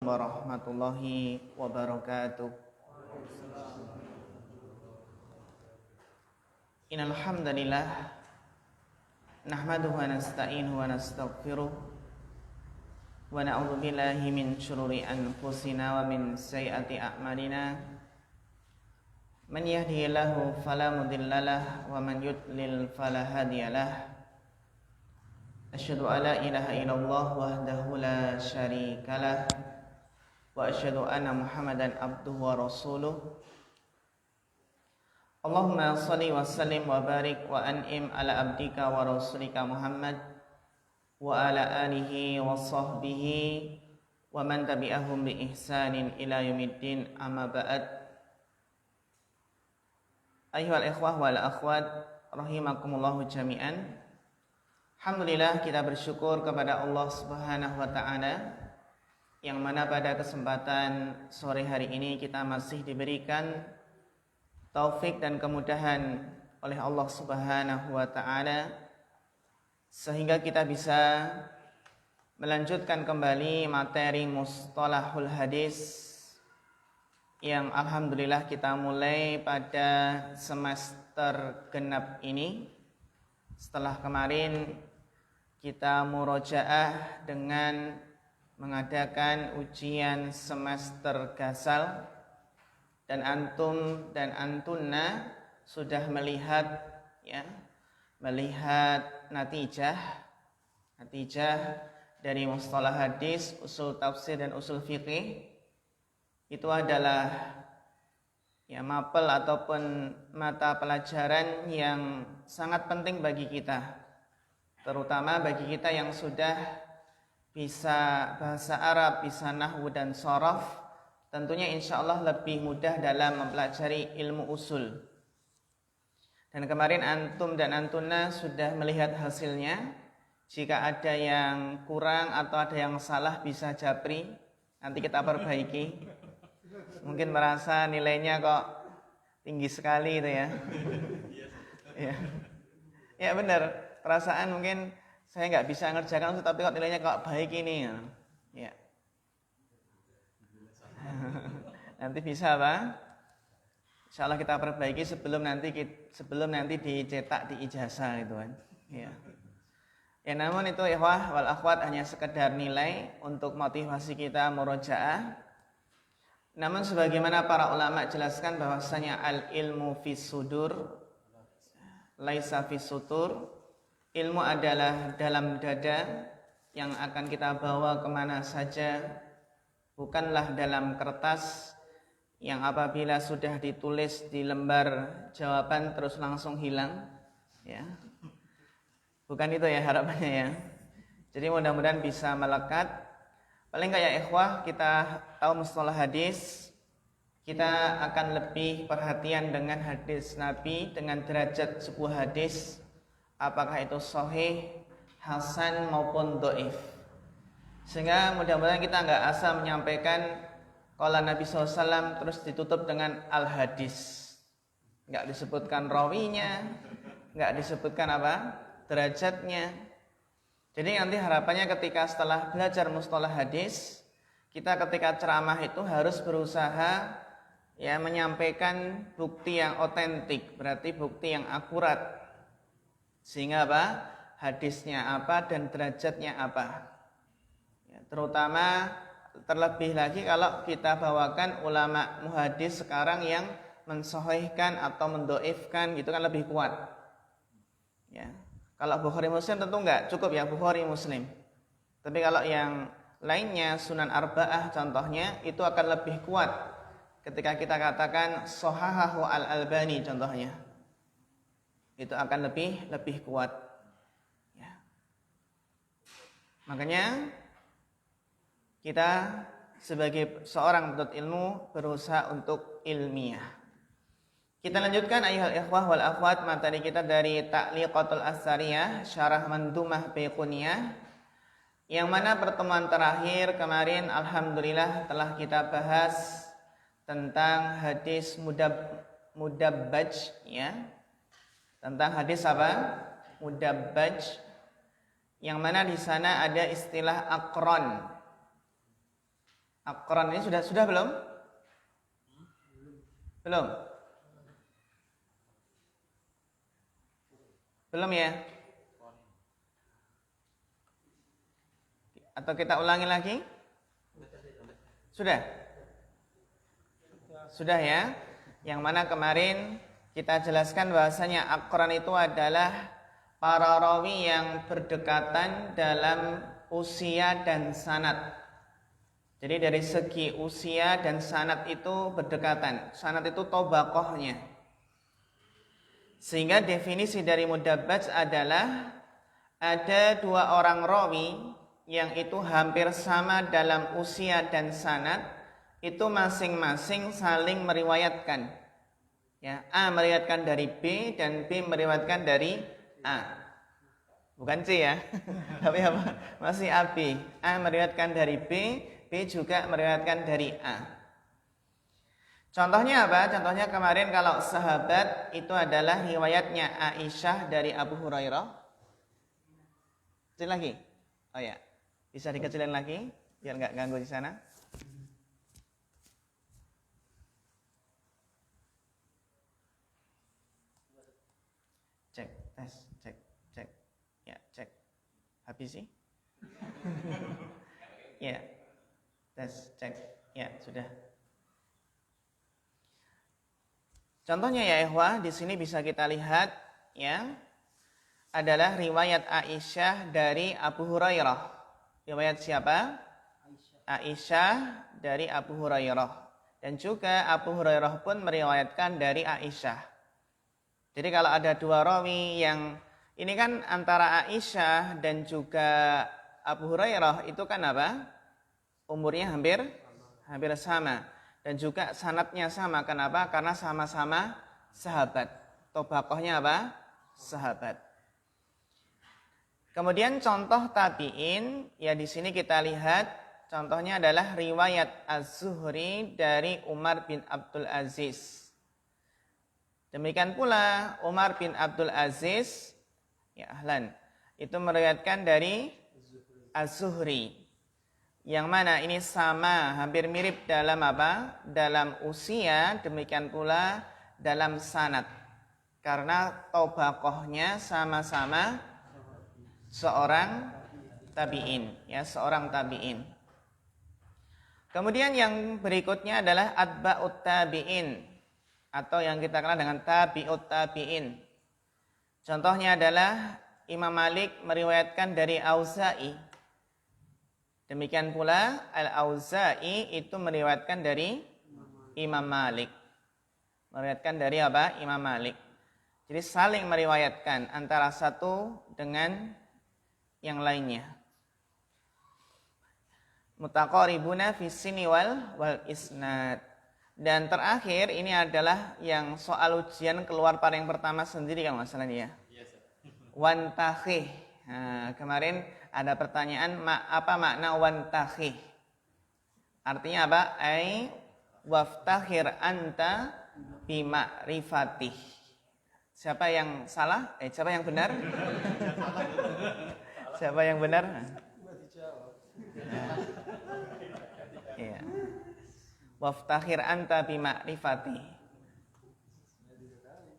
warahmatullahi wabarakatuh. Innal hamdalillah nahmaduhu wa nasta'inuhu wa nastaghfiruh wa na'udzu billahi min shururi anfusina wa min sayyiati a'malina. Man yahdihillahu fala mudhillalah wa man yudlil fala hadiyalah. Asyhadu an la ilaha illallah wahdahu la syarikalah wa asyhadu anna Muhammadan abduhu wa rasuluh. Allahumma shalli wa sallim wa barik wa an'im ala abdika wa rasulika Muhammad wa ala alihi wa sahbihi wa man tabi'ahum bi ihsanin ila yaumiddin, amma ba'd. Ayyuhal ikhwah wal akhwat rahimakumullahu jami'an. Alhamdulillah, kita bersyukur kepada Allah Subhanahu wa taala yang mana pada kesempatan sore hari ini kita masih diberikan taufik dan kemudahan oleh Allah Subhanahu wa taala sehingga kita bisa melanjutkan kembali materi mustalahul hadis yang alhamdulillah kita mulai pada semester genap ini. Setelah kemarin kita murojaah dengan mengadakan ujian semester gasal, dan antum dan antunna sudah melihat natijah dari mustalah hadis, usul tafsir dan usul fikih. Itu adalah mapel ataupun mata pelajaran yang sangat penting bagi kita, terutama bagi kita yang sudah bisa bahasa Arab, bisa nahwu dan shoraf. Tentunya insya Allah lebih mudah dalam mempelajari ilmu usul. Dan kemarin antum dan antuna sudah melihat hasilnya. Jika ada yang kurang atau ada yang salah bisa japri, nanti kita perbaiki. Mungkin merasa nilainya kok tinggi sekali itu ya. Ya benar, perasaan mungkin saya nggak bisa ngerjakan tapi kok nilainya kok baik ini ya. Nanti bisa apa? Insya Allah kita perbaiki sebelum nanti dicetak di ijazah gitu kan. Ya namun itu ikhwah wal akhwat hanya sekedar nilai untuk motivasi kita murojaah. Namun sebagaimana para ulama jelaskan bahwasanya al ilmu fis sudur laisa fis sutur. Ilmu adalah dalam dada yang akan kita bawa kemana saja, bukanlah dalam kertas yang apabila sudah ditulis di lembar jawaban terus langsung hilang. Bukan itu ya harapannya ya. Jadi mudah-mudahan bisa melekat. Paling kayak ikhwah kita tahu mustalah hadis, kita akan lebih perhatian dengan hadis Nabi, dengan derajat sebuah hadis, apakah itu sahih, hasan maupun dhaif. Sehingga mudah-mudahan kita nggak asal menyampaikan qala Nabi SAW terus ditutup dengan al-hadis. Nggak disebutkan rawinya, nggak disebutkan derajatnya. Jadi nanti harapannya ketika setelah belajar mustalah hadis, kita ketika ceramah itu harus berusaha menyampaikan bukti yang otentik, berarti bukti yang akurat. Sehingga hadisnya apa dan derajatnya apa. Terutama terlebih lagi kalau kita bawakan ulama muhadis sekarang yang mensahihkan atau mendoifkan, gitu kan lebih kuat. Kalau Bukhari Muslim tentu enggak cukup Bukhari Muslim. Tapi kalau yang lainnya Sunan Arba'ah contohnya itu akan lebih kuat ketika kita katakan Shahahahu al-Albani contohnya. Itu akan lebih kuat. Makanya kita sebagai seorang penuntut ilmu berusaha untuk ilmiah. Kita lanjutkan ayyuhal ikhwah wal akhwat materi kita dari Ta'liqatul As-Sariyah Syarah Mandumah Baiquniyah, yang mana pertemuan terakhir kemarin alhamdulillah telah kita bahas tentang hadis mudabbaj Tentang hadis mudabbaj, yang mana di sana ada istilah akron. Aqran ini sudah belum? Belum? Belum ya? Atau kita ulangi lagi? Sudah? Sudah ya? Yang mana kemarin kita jelaskan bahwasanya aqran itu adalah para rawi yang berdekatan dalam usia dan sanad. Jadi dari segi usia dan sanad itu berdekatan. Sanad itu tobaqohnya. Sehingga definisi dari mudabbaj adalah ada dua orang rawi yang itu hampir sama dalam usia dan sanad, itu masing-masing saling meriwayatkan. Ya, A meriwayatkan dari B dan B meriwayatkan dari A. Bukan C ya. Tapi apa? Masih AB. A meriwayatkan dari B, B juga meriwayatkan dari A. Contohnya apa? Contohnya kemarin kalau sahabat itu adalah riwayatnya Aisyah dari Abu Hurairah. Kecil lagi? Oh ya. Bisa dikecilin lagi biar nggak ganggu di sana. Cek, tes, cek. Ya, cek. Habis sih? Ya. Tes, cek. Ya, sudah. Contohnya ya ikhwah, di sini bisa kita lihat ya, adalah riwayat Aisyah dari Abu Hurairah. Riwayat siapa? Aisyah dari Abu Hurairah. Dan juga Abu Hurairah pun meriwayatkan dari Aisyah. Jadi kalau ada dua rawi yang ini kan antara Aisyah dan juga Abu Hurairah itu kan apa? Umurnya hampir sama. Dan juga sanadnya sama. Kenapa? Karena sama-sama sahabat. Tobaqohnya apa? Sahabat. Kemudian contoh tabi'in, ya di sini kita lihat contohnya adalah riwayat Az-Zuhri dari Umar bin Abdul Aziz. Demikian pula Umar bin Abdul Aziz, ya ahlan, itu meriwayatkan dari Az-Zuhri. Yang mana ini sama, hampir mirip dalam apa? Dalam usia, demikian pula dalam sanad. Karena tobaqohnya sama-sama seorang tabi'in, ya, seorang tabi'in. Kemudian yang berikutnya adalah atba'ut tabi'in atau yang kita kenal dengan tabi'ut tabi'in. Contohnya adalah Imam Malik meriwayatkan dari Auza'i. Demikian pula Al-Auza'i itu meriwayatkan dari Imam Malik. Meriwayatkan dari apa? Imam Malik. Jadi saling meriwayatkan antara satu dengan yang lainnya. Mutaqaribuna fi sinni wal isnad. Dan terakhir ini adalah yang soal ujian keluar pada yang pertama sendiri kalau masalahnya ya. Wantakhih. Nah, kemarin ada pertanyaan apa makna wantakhih? Artinya apa? Ai waftakhir anta bi ma'rifatih. Siapa yang salah? Siapa yang benar? Siapa yang benar? Iya. Waftakhir anta bi ma'rifati.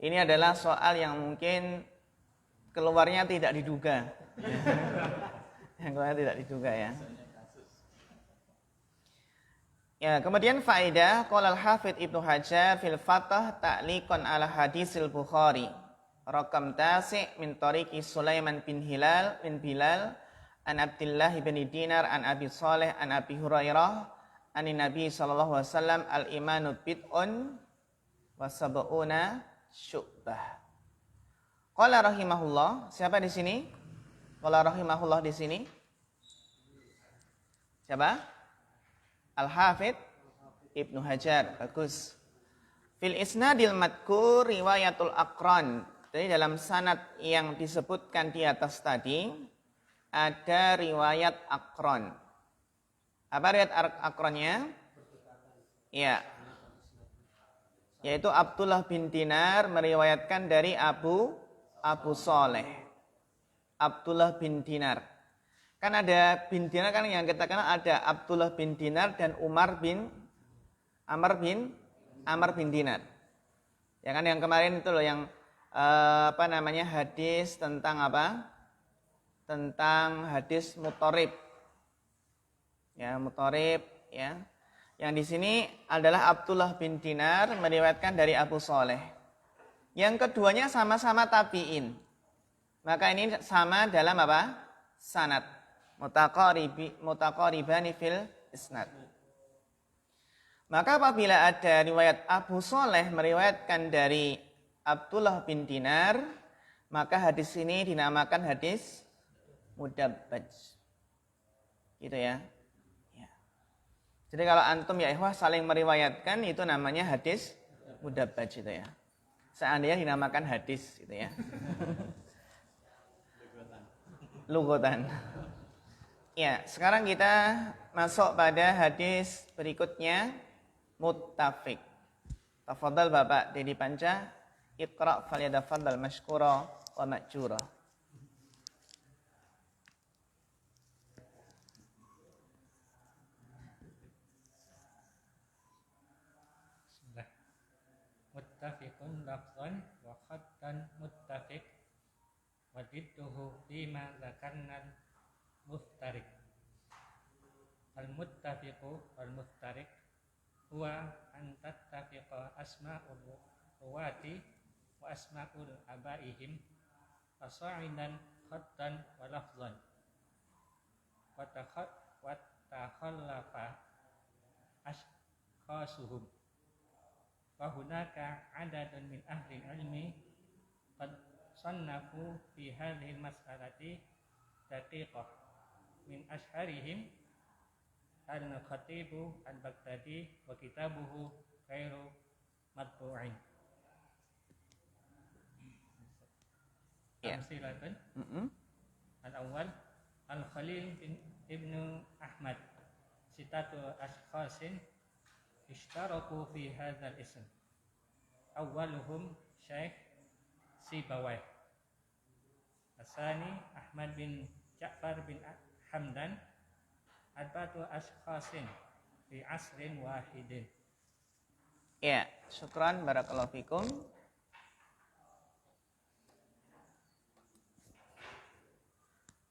Ini adalah soal yang mungkin keluarnya tidak diduga. Yang keluarnya tidak diduga ya. Ya, kemudian faedah qala al-Hafidz Ibnu Hajar fil Fathah ta'liqan ala hadisil Bukhari. Rakam tasi' min tariqi Sulaiman bin Hilal bin Bilal an Abdullah bin Dinar an Abi Saleh an Abi Hurairah an Nabi sallallahu alaihi wasallam al-imanu bid'un wa sab'una syu'bah. Qala rahimahullah, siapa di sini? Qala rahimahullah di sini. Siapa? Al-Hafidz Ibnu Hajar. Bagus. Fil isnadil madkur riwayatul aqran. Jadi dalam sanad yang disebutkan di atas tadi ada riwayat aqran. Apa riwayat aqrannya? Ya. Yaitu Abdullah bin Dinar meriwayatkan dari Abu Saleh. Abdullah bin Dinar. Kan ada bin Dinar kan yang kita kenal ada Abdullah bin Dinar dan Amr bin Dinar. Ya kan yang kemarin itu loh yang hadis tentang apa? Tentang hadis mutorib. Ya, mutorib ya. Yang di sini adalah Abdullah bin Dinar meriwayatkan dari Abu Saleh. Yang keduanya sama-sama tabi'in. Maka ini sama dalam apa? Sanad. Mutaqaribani fil isnad. Maka apabila ada riwayat Abu Saleh meriwayatkan dari Abdullah bin Dinar, maka hadis ini dinamakan hadis mudabbaj. Gitu ya. Jadi kalau antum ya ikhwah saling meriwayatkan itu namanya hadis mudabbaj itu ya. Seandainya dinamakan hadis gitu ya. Lugotan. Ya, sekarang kita masuk pada hadis berikutnya muttafiq. Tafadhal Bapak Dedi Panca, iqra falyatafaddal mashkura wa ma'jura. Muttafiqun lafzan wa khattan muttafiq wa didduhu fima dzakarna muftariq. Al-muttafiqu wal muftariq huwa an tattafiqa asma'ul ruwati wa asma'ul abaihim fasa'idan khattan wa lafzan wa takhallafa ashqasuhum. Wa hunaka adadun min ahli ilmi qad sannafu fi hadhihi al-mas'alati daqiqah min ashharihim al-Khatibu al-Baghdadi wa kitabuhu ghairu matbu'in. Amsilatun al-awwal al-Khalil ibn Ahmad sitatu ashkhasin ishtaraku fi hadzal ism. Awwaluhum Syekh Sibawayh, Asani Ahmad bin Ja'far bin Hamdan, arba'atu ashkhasin fi asrin wahidin. Ya, syukran barakallahu fikum.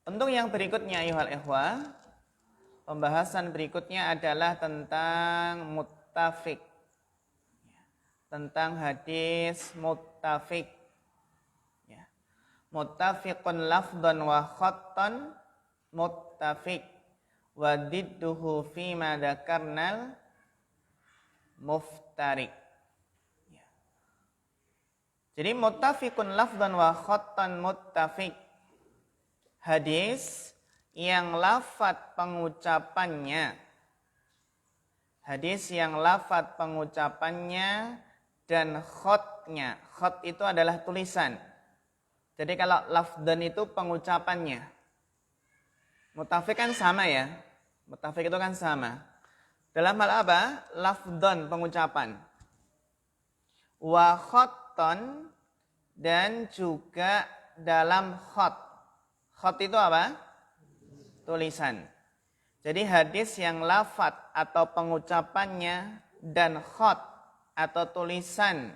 Untuk yang berikutnya ayuhal ikhwah, pembahasan berikutnya adalah tentang muttafiq. Tentang hadis muttafiq. Ya. Muttafiqun lafdhan wa khattan muttafiq. Wa didduhu fima dzakarnal muftariq. Ya. Jadi muttafiqun lafdhan wa khattan muttafiq. Hadis yang lafadz pengucapannya dan khotnya. Khot itu adalah tulisan. Jadi kalau lafdan itu pengucapannya. Muttafiq kan sama ya. Muttafiq itu kan sama. Dalam hal apa? Lafdan pengucapan. Wa khotton dan juga dalam khot. Khot itu apa? Tulisan. Jadi hadis yang lafadz atau pengucapannya dan khot atau tulisan,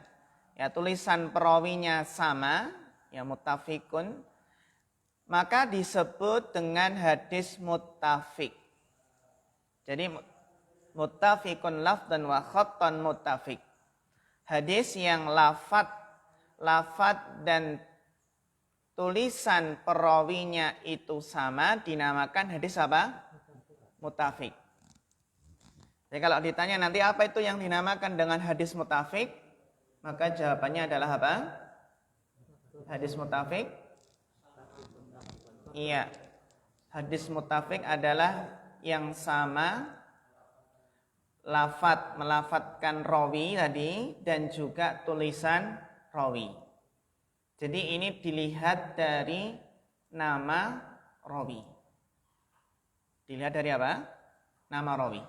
ya tulisan perawinya sama, ya muttafiqun, maka disebut dengan hadis muttafiq. Jadi muttafiqun lafdan wa khattan muttafiq. Hadis yang lafadz dan tulisan perawinya itu sama dinamakan hadis apa? Muttafiq. Jadi kalau ditanya nanti apa itu yang dinamakan dengan hadis muttafiq, maka jawabannya adalah apa? Hadis muttafiq. Iya. Hadis muttafiq adalah yang sama melafadzkan rawi tadi dan juga tulisan rawi. Jadi ini dilihat dari nama rawi. Dilihat dari apa? Nama rawi.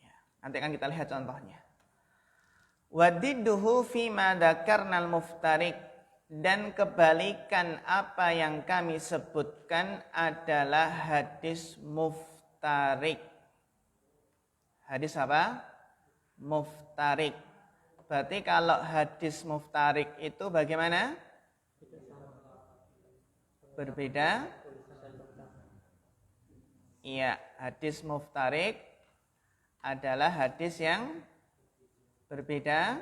Ya, nanti akan kita lihat contohnya. Wadidduhu fi ma dzakarnal muftariq. dan kebalikan apa yang kami sebutkan adalah hadis muftarik. Hadis apa? Muftarik. Berarti kalau hadis muftarik itu bagaimana? Berbeda? Iya, hadis muftarik adalah hadis yang berbeda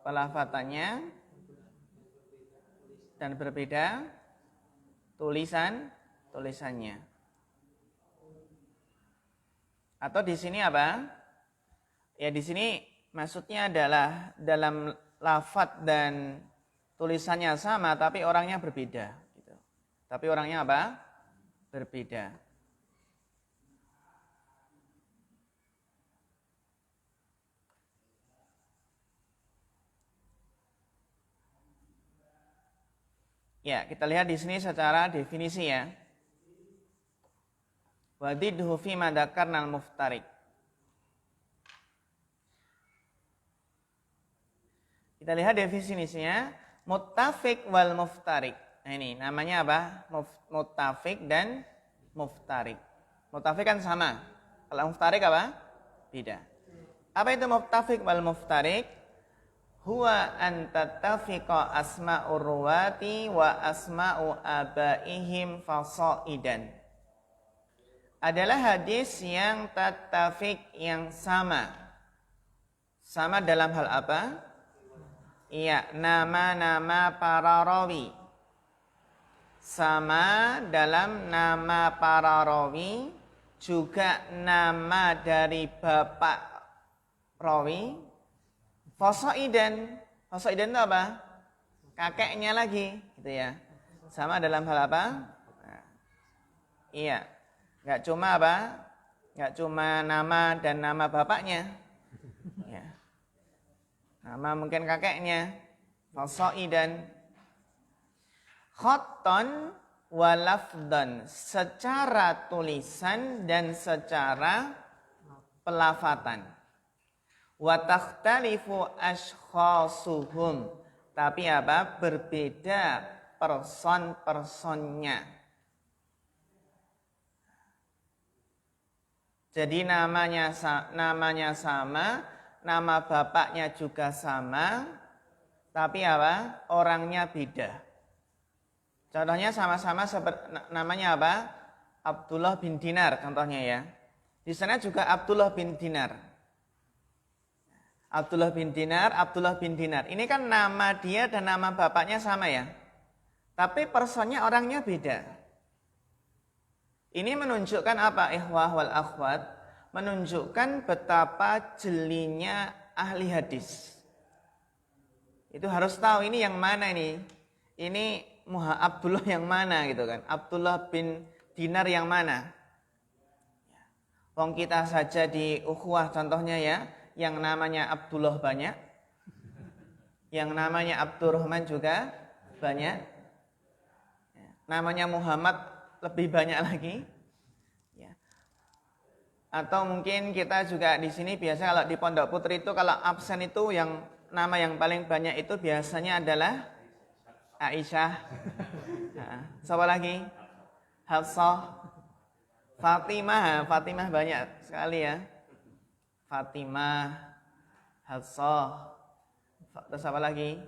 pelafatannya dan berbeda tulisannya. Atau di sini apa? Ya di sini maksudnya adalah dalam lafadz dan tulisannya sama tapi orangnya berbeda gitu. Tapi orangnya apa? Berbeda. Ya, kita lihat di sini secara definisi ya. Wadidhu fi ma dzakarnal muftarik. Kita lihat definisinya, muttafiq wal muftarik. Nah ini namanya apa? Muttafiq dan muftarik. Muttafiq kan sama. Kalau muftarik apa? Beda. Apa itu muttafiq wal muftarik? Huwa an tattafiqa asma'ur ruwati wa asma'u abaihim fasaidan. Adalah hadis yang tattafiq, yang sama. Sama dalam hal apa? Iya, nama-nama para rawi. Sama dalam nama para rawi, juga nama dari bapak rawi. Fasaidan itu apa? Kakeknya lagi, gitu ya. Sama dalam hal apa? Nah, iya, nggak cuma apa? Nggak cuma nama dan nama bapaknya. Ya. Nama mungkin kakeknya. Fasaidan. Khatton wa lafdan, secara tulisan dan secara pelafatan. Wa takhtalifu ashkhasuhum, tapi apa? Berbeda person-personnya. Jadi namanya sama, nama bapaknya juga sama, tapi apa? Orangnya beda. Contohnya sama-sama namanya apa? Abdullah bin Dinar contohnya ya. Di sana juga Abdullah bin Dinar. Abdullah bin Dinar. Ini kan nama dia dan nama bapaknya sama ya. Tapi personnya orangnya beda. Ini menunjukkan apa? Ikhwah wal akhwat. Menunjukkan betapa jelinya ahli hadis. Itu harus tahu ini yang mana ini. Ini Abdullah yang mana gitu kan. Abdullah bin Dinar yang mana. Wong kita saja di ukhuwah contohnya ya. Yang namanya Abdullah banyak, yang namanya Abdurrahman juga banyak, namanya Muhammad lebih banyak lagi. Atau mungkin kita juga di sini biasa kalau di Pondok Putri itu kalau absen itu yang nama yang paling banyak itu biasanya adalah Aisyah. Siapa lagi? Hafsah, Fatimah banyak sekali ya. Fatimah, Hafsah, terus apa lagi?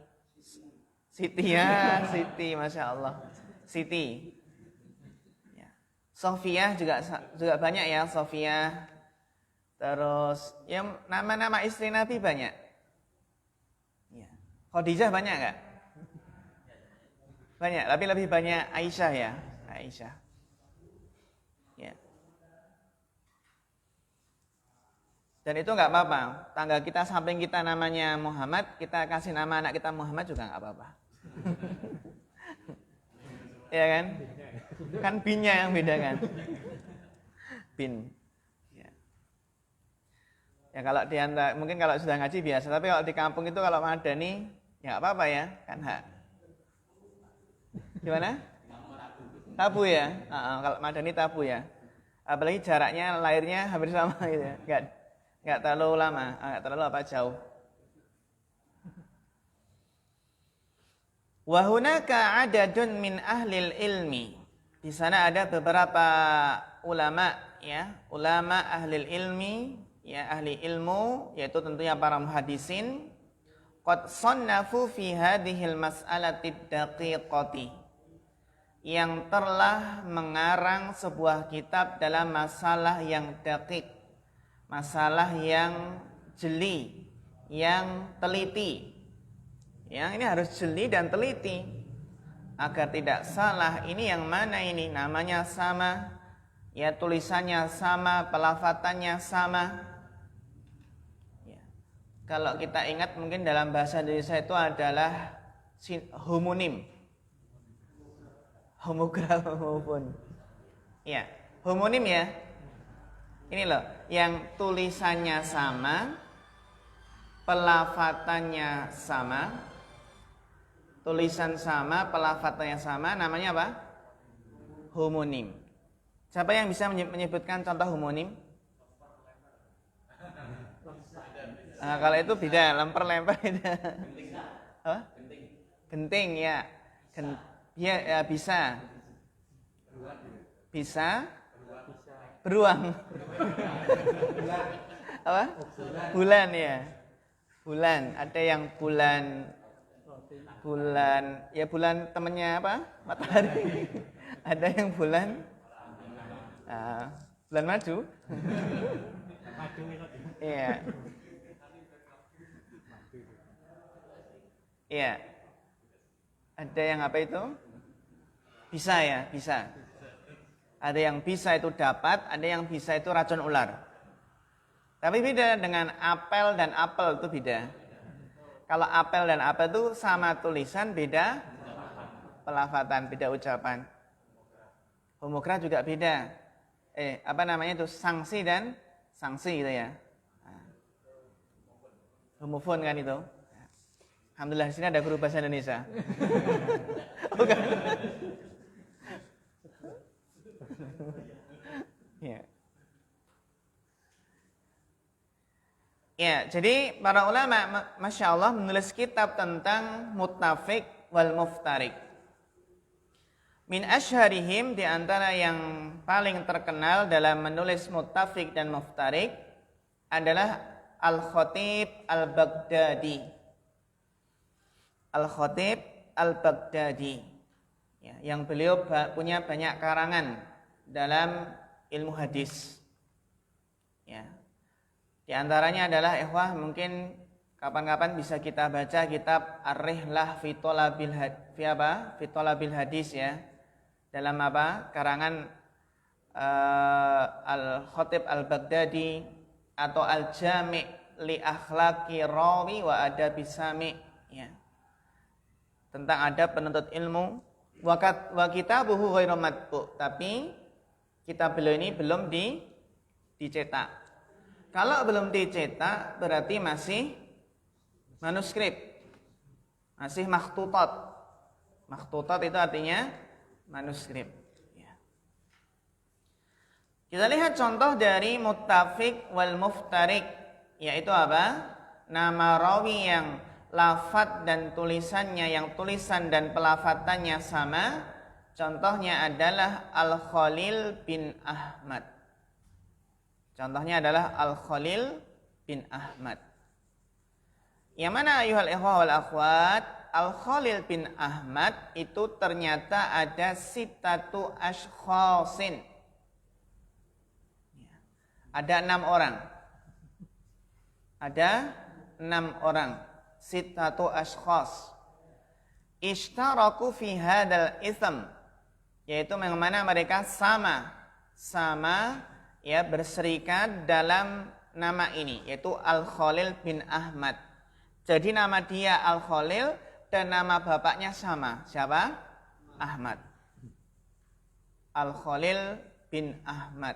Siti ya, Siti, Masya Allah. Siti. Ya. Sofiyah juga banyak ya, Sofiyah. Terus yang nama-nama istri Nabi banyak. Ya. Khadijah banyak nggak? Banyak, tapi lebih banyak Aisyah ya, Aisyah. Ya. Dan itu nggak apa-apa. Tangga kita samping kita namanya Muhammad, kita kasih nama anak kita Muhammad juga nggak apa-apa. Ya kan? Kan binnya yang beda kan? Bin. Ya kalau mungkin kalau sudah ngaji biasa, tapi kalau di kampung itu kalau madani ya nggak apa-apa ya, kan hak. Gimana? Tabu ya? Kalau madani tabu ya. Apalagi jaraknya lahirnya hampir sama gitu ya. Enggak terlalu lama, enggak terlalu jauh. Wa hunaka adadun min ahlil ilmi. Di sana ada beberapa ulama ya, ulama ahlil ilmi, ya ahli ilmu, yaitu tentunya para muhaddisin. Qad sannafu fi hadhil mas'alati daqiqati, yang telah mengarang sebuah kitab dalam masalah yang daqiq, masalah yang jeli, yang teliti. Ya, ini harus jeli dan teliti agar tidak salah. Ini yang mana ini? Namanya sama, ya tulisannya sama, pelafatannya sama. Kalau kita ingat mungkin dalam bahasa Indonesia itu adalah homonim. Homogram maupun. Ya, homonim ya. Ini loh, yang tulisannya sama, pelafatannya sama. Tulisan sama, pelafatannya sama, namanya apa? Homonim. Siapa yang bisa menyebutkan contoh homonim? Nah, kalau itu beda, lempar beda. Apa? Genting ya. Ya, bisa. Bisa. Beruang. Apa? Bulan ya. Bulan. Ada yang bulan ya bulan temennya apa? Matahari. Ada yang bulan bulan madu. Iya. Iya. Ada yang apa itu? Bisa ya, bisa. Ada yang bisa itu dapat, ada yang bisa itu racun ular. Tapi beda dengan apel dan apel, itu beda. Kalau apel dan apel itu sama tulisan, beda pelafatan, beda ucapan. Homogra juga beda. Apa namanya itu? Sanksi dan sanksi gitu ya. Homofon kan itu. Alhamdulillah di sini ada guru bahasa Indonesia. Bukan. Ya. Ya, jadi para ulama Masya Allah menulis kitab tentang muttafiq wal muftarik. Min asyharihim, di antara yang paling terkenal dalam menulis muttafiq dan muftarik adalah Al-Khatib Al-Baghdadi. Al-Khatib Al-Baghdadi, ya, yang beliau punya banyak karangan dalam ilmu hadis. Ya. Di antaranya adalah ikhwah, mungkin kapan-kapan bisa kita baca kitab Ar-Rihlah fi Thalabil Hadis ya. Dalam apa? Karangan Al-Khatib Al-Baghdadi atau Al-Jami' li Akhlaqi Rawi wa Adabi Sami', ya. Tentang adab penuntut ilmu. Wa kitabuhu ghairu matbu', tapi kitab beliau ini belum dicetak. Kalau belum dicetak berarti masih manuskrip, masih makhtutat. Makhtutat itu artinya manuskrip. Ya. Kita lihat contoh dari muttafiq wal muftarik, yaitu apa? Nama rawi yang lafadz dan tulisannya, yang tulisan dan pelafatannya sama. Contohnya adalah Al-Khalil bin Ahmad. Contohnya adalah Al-Khalil bin Ahmad. Yang mana ayuhal ikhwah wal akhwat, Al-Khalil bin Ahmad itu ternyata ada sitatu ashkhasin. Ada 6 orang. Ada 6 orang. Sitatu ashkhas. Ishtaraku fi hadal ism. Yaitu yang mana mereka sama ya berserikat dalam nama ini, yaitu Al-Khalil bin Ahmad. Jadi nama dia Al-Khalil dan nama bapaknya sama. Siapa? Ahmad. Al-Khalil bin Ahmad.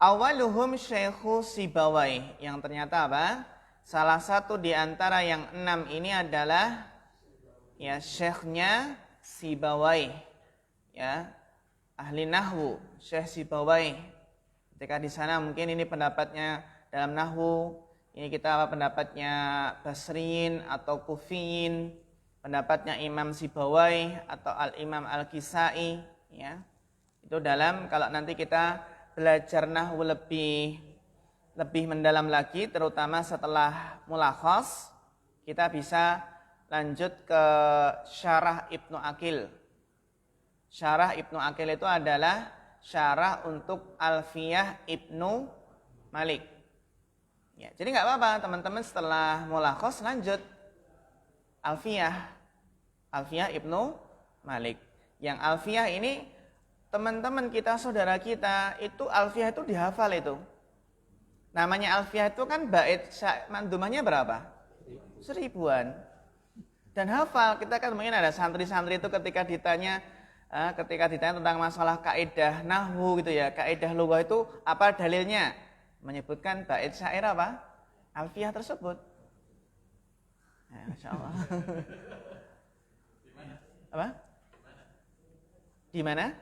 Awaluhum Syekhu Sibawai, yang ternyata apa? Salah satu di antara yang 6 ini adalah ya syekhnya Sibawai, ya ahli nahwu, Syekh Sibawai. Ketika di sana mungkin ini pendapatnya dalam nahwu, Ini kita pendapatnya Basriyin atau Kufiyin, pendapatnya Imam Sibawai atau Al-Imam Al-Kisai, ya. Itu dalam kalau nanti kita belajar nahwu lebih mendalam lagi, terutama setelah mulakhas, kita bisa lanjut ke Syarah Ibnu Aqil. Syarah Ibnu Aqil itu adalah syarah untuk Alfiyah Ibnu Malik. Ya, jadi nggak apa-apa teman-teman setelah mulakhas lanjut Alfiyah Ibnu Malik. Yang Alfiyah ini teman-teman kita, saudara kita itu Alfiyah itu dihafal itu. Namanya Alfiyah itu kan bait mandumahnya berapa? 1000-an. Dan hafal, kita kan mungkin ada santri-santri itu ketika ditanya tentang masalah kaidah nahwu gitu ya, kaidah lughah itu apa dalilnya? Menyebutkan bait syair apa? Alfiyah tersebut. Ya, Masya Allah. Apa? Di mana?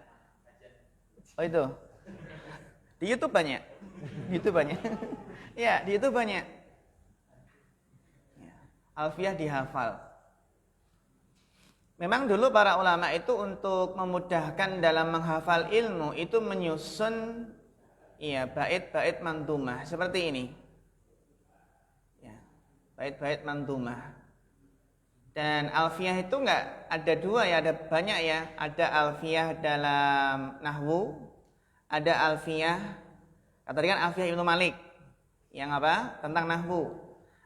Oh itu. Di YouTube banyak. Ya, di YouTube banyak. Alfiyah dihafal. Memang dulu para ulama itu untuk memudahkan dalam menghafal ilmu itu menyusun bait-bait mandumah seperti ini. Ya, bait-bait mandumah. Dan alfiyah itu enggak ada dua ya, ada banyak ya. Ada alfiyah dalam nahwu, ada alfiyah, katakan alfiyah Ibnu Malik yang apa? Tentang nahwu.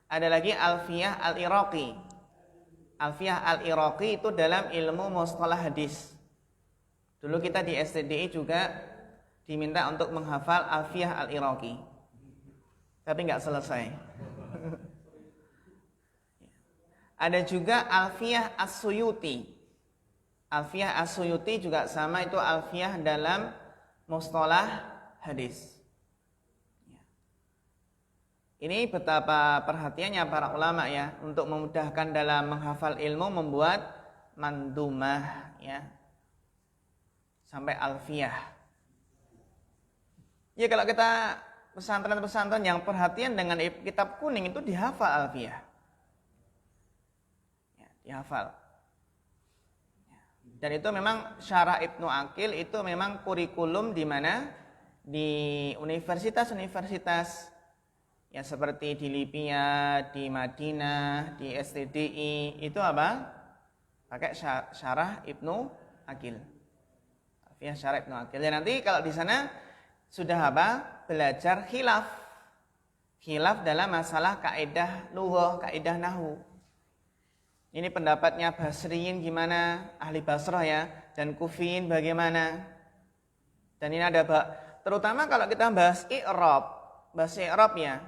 Ada lagi alfiyah al-Iraqi. Alfiyah al-Iraqi itu dalam ilmu mustalah hadis. Dulu kita di STDI juga diminta untuk menghafal Alfiyah Al-Iraqi, tapi nggak selesai. Ada juga Alfiyah As-Suyuti. Alfiyah As-Suyuti juga sama, itu Alfiyah dalam mustalah hadis. Ini betapa perhatiannya para ulama ya untuk memudahkan dalam menghafal ilmu, membuat mandumah ya sampai Alfiyah. Ya kalau kita pesantren-pesantren yang perhatian dengan kitab kuning itu dihafal Alfiyah. Ya, dihafal. Dan itu memang Syarah Ibnu Aqil itu memang kurikulum di mana? Di universitas-universitas ya seperti di Libya, di Madinah, di STDI itu apa? Pakai Syarah Ibnu Aqil. Alfiyah Syarah Ibnu Aqil. Dan nanti kalau di sana sudah apa? Belajar khilaf. Khilaf dalam masalah kaidah lughah, kaidah nahwu. Ini pendapatnya Basriyin gimana? Ahli Basrah ya. Dan Kufiyin bagaimana? Dan ini ada terutama kalau kita bahas i'rab. Bahas i'rab ya.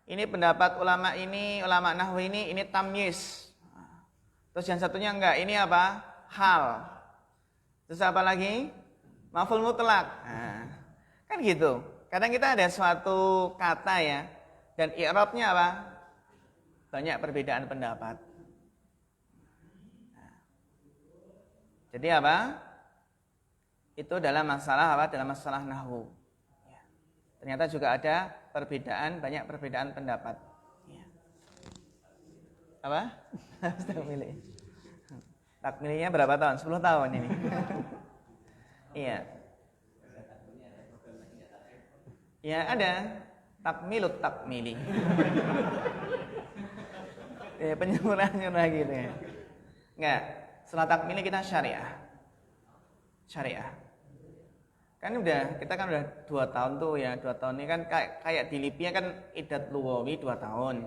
Ini pendapat ulama ini, ulama nahwu ini tamyiz. Terus yang satunya enggak, ini apa? Hal. Terus apa lagi? Maf'ul mutlak. Nah, kan gitu. Kadang kita ada suatu kata ya, dan i'rabnya apa? Banyak perbedaan pendapat. Nah, jadi apa? Itu dalam masalah apa? Dalam masalah nahwu. Ya. Ternyata juga ada banyak perbedaan pendapat. Ya. Apa? Takmilnya berapa tahun? 10 tahun ini. Iya. Ya ada takmili. Ya penyempurnaan gitu ya. Enggak, setelah takmili kita syariah. Kan kita kan udah 2 tahun tuh ya, 2 tahun ini kan kayak di Libya kan idat lughawi 2 tahun.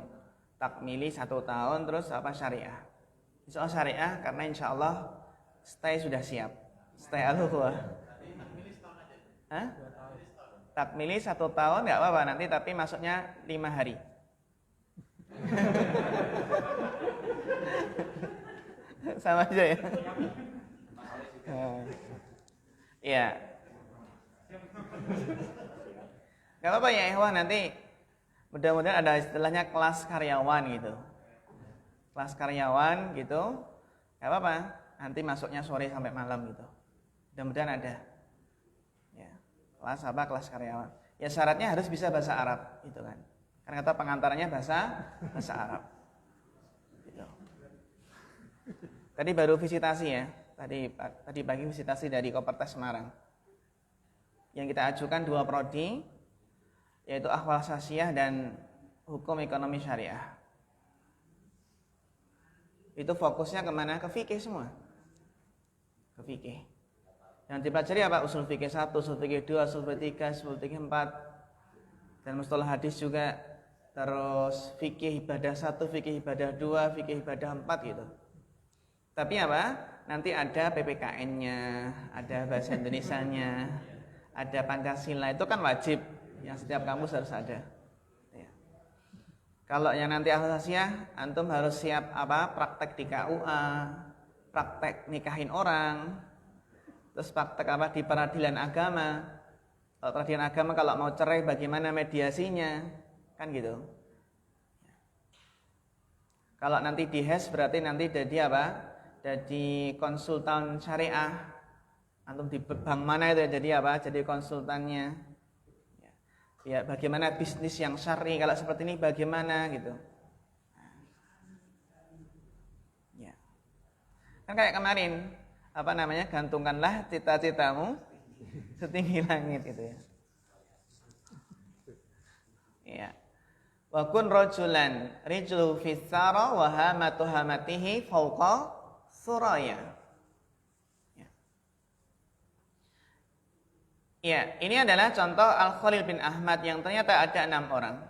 Takmili 1 tahun, terus apa syariah. Soal syariah karena insya Allah stay sudah siap. Stay al-lughah. Hah? Takmili 1 tahun nggak apa-apa nanti, tapi masuknya 5 hari. Sama aja ya. Iya. Gak apa-apa ya ikhwan, nanti mudah-mudahan ada istilahnya kelas karyawan gitu. Kelas karyawan gitu. Gak apa-apa, nanti masuknya sore sampai malam gitu. Mudah-mudahan ada. Ya. Kelas apa? Kelas karyawan. Ya syaratnya harus bisa bahasa Arab gitu kan. Karena kata pengantarnya bahasa Arab. Gitu. Tadi baru visitasi ya. Tadi pagi visitasi dari Kopertas Semarang. Yang kita ajukan 2 prodi, yaitu Ahwal Sasiyah dan Hukum Ekonomi Syariah. Itu fokusnya kemana? Ke fikih semua. Ke fikih. Yang dipelajari apa? Usul fikih 1, usul fikih 2, usul fikih 3, usul fikih 4. Dan mustalah hadis juga. Terus fikih ibadah 1, fikih ibadah 2, fikih ibadah 4 gitu. Tapi apa? Nanti ada PPKN-nya, ada bahasa Indonesianya, ada Pancasila, itu kan wajib. Yang setiap kampus harus ada. Ya. Kalau yang nanti asasiah, antum harus siap apa? Praktek di KUA, praktek nikahin orang, terus praktek apa? Di peradilan agama. Kalau peradilan agama kalau mau cerai bagaimana mediasinya, kan gitu. Kalau nanti di HES berarti nanti jadi apa? Jadi konsultan syariah. Antum di bank mana itu jadi apa? Jadi konsultannya. Ya, bagaimana bisnis yang syar'i, kalau seperti ini bagaimana gitu. Ya. Kan kayak kemarin, apa namanya? Gantungkanlah cita-citamu setinggi langit gitu ya. Ya. Wa kun rajulan rijlu fis sara wa hamatu hamatihi fawqa suraya. Ya, ini adalah contoh Al-Khalil bin Ahmad yang ternyata ada 6 orang.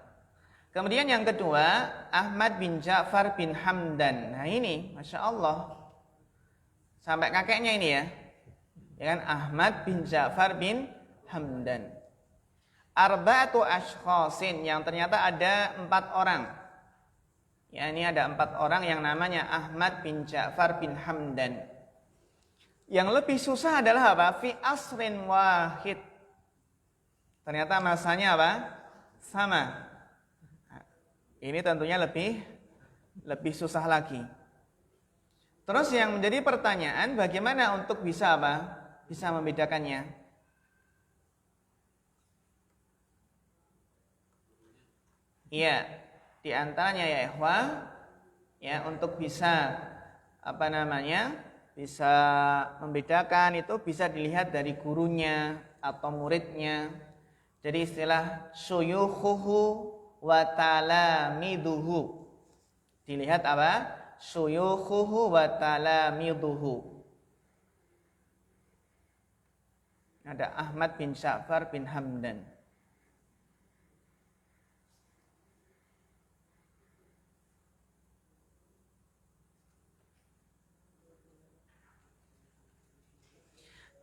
Kemudian yang kedua, Ahmad bin Ja'far bin Hamdan. Nah ini, Masya Allah. Sampai kakeknya ini ya. Ya kan, Ahmad bin Ja'far bin Hamdan. Arba'atu ashkhasin, yang ternyata ada 4 orang. Ya, ini ada 4 orang yang namanya Ahmad bin Ja'far bin Hamdan. Yang lebih susah adalah apa? Fi asrin wahid. Ternyata masanya apa? Sama. Ini tentunya lebih susah lagi. Terus yang menjadi pertanyaan, bagaimana untuk bisa apa? Bisa membedakannya. Iya, di antaranya ya ikhwah, ya untuk bisa apa namanya? Bisa membedakan itu bisa dilihat dari gurunya atau muridnya. Jadi istilah syuyukhuhu wa talamiduhu. Dilihat apa? Syuyukhuhu wa talamiduhu. Ada Ahmad bin Ja'far bin Hamdan.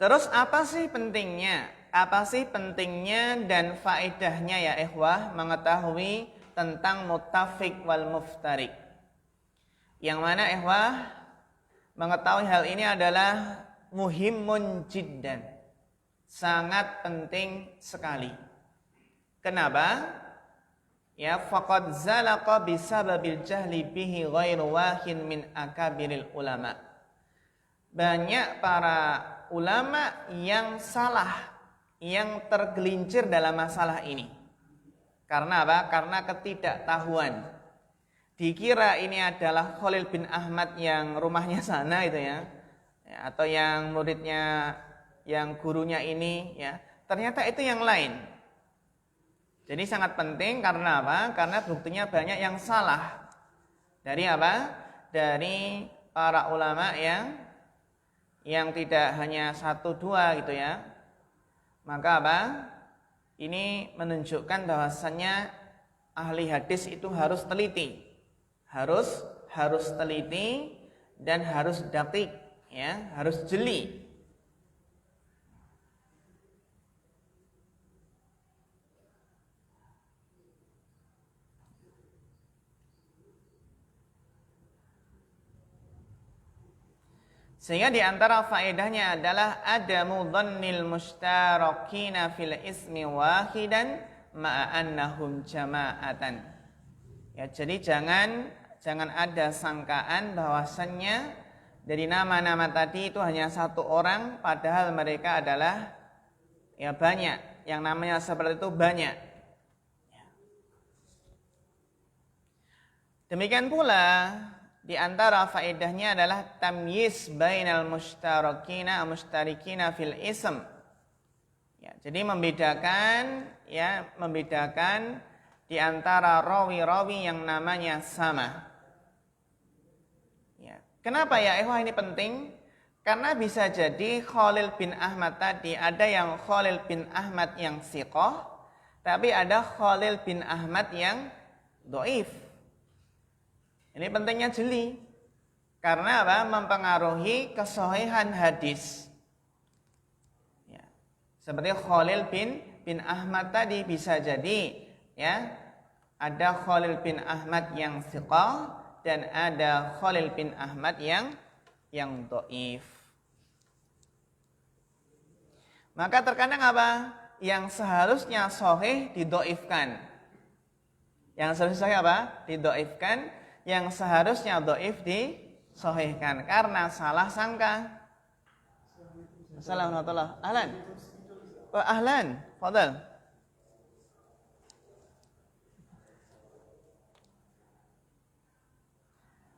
Terus apa sih pentingnya? Apa sih pentingnya dan faedahnya ya ikhwah mengetahui tentang muttafiq wal muftarik? Yang mana ikhwah mengetahui hal ini adalah muhimun jiddan. Sangat penting sekali. Kenapa? Ya faqad zalaqa bisababil jahli bihi ghairu wahin min akabiril ulama. Banyak para ulama yang salah, yang tergelincir dalam masalah ini. Karena apa? Karena ketidaktahuan. Dikira ini adalah Khalil bin Ahmad yang rumahnya sana itu ya. Atau yang muridnya, yang gurunya ini ya. Ternyata itu yang lain. Jadi sangat penting karena apa? Karena buktinya banyak yang salah. Dari apa? Dari para ulama yang tidak hanya 1-2 gitu ya. Maka apa? Ini menunjukkan bahwasannya ahli hadis itu harus teliti. Harus teliti dan harus dakik ya, harus jeli. Sehingga di antara faedahnya adalah adamu dhannil mustarakina fil ismi wahidan ma'a annahum jama'atan. Ya, jadi jangan ada sangkaan bahwasannya dari nama-nama tadi itu hanya 1 orang padahal mereka adalah ya banyak. Yang namanya seperti itu banyak. Demikian pula di antara faedahnya adalah tamyiz bainal mustarikina fil ism. Ya, jadi membedakan di antara rawi-rawi yang namanya sama. Ya. Kenapa ya ikhwah ini penting? Karena bisa jadi Khalil bin Ahmad tadi ada yang Khalil bin Ahmad yang siqah, tapi ada Khalil bin Ahmad yang dhaif. Ini pentingnya jeli. Karena apa? Mempengaruhi kesahihan hadis. Ya. Seperti Khalil bin Ahmad tadi bisa jadi ya ada Khalil bin Ahmad yang siqah dan ada Khalil bin Ahmad yang dhaif. Maka terkadang apa? Yang seharusnya sahih didhaifkan. Yang seharusnya sahih apa? Didhaifkan. Yang seharusnya dhaif disahihkan karena salah sangka. Assalamualaikum warahmatullahi wabarakatuh. Ahlan. Wa ahlan. Fadal.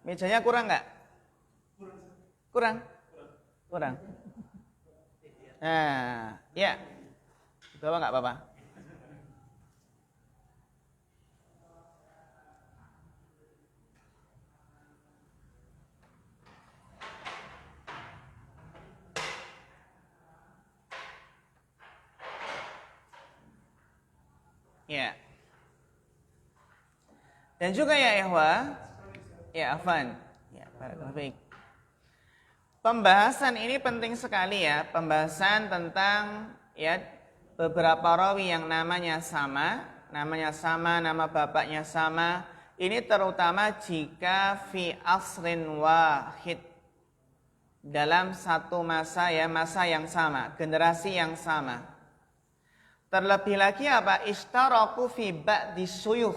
Mejanya kurang enggak? Kurang. Nah, ya. Bawa enggak apa-apa? Ya. Dan juga ya ikhwah, ya afan. Ya, baik. Pembahasan ini penting sekali ya, pembahasan tentang ya beberapa rawi yang namanya sama, nama bapaknya sama. Ini terutama jika fi asrin wahid, dalam satu masa ya, masa yang sama, generasi yang sama. Terlebih lagi apa? Ishtaraku fi ba'di suyuh.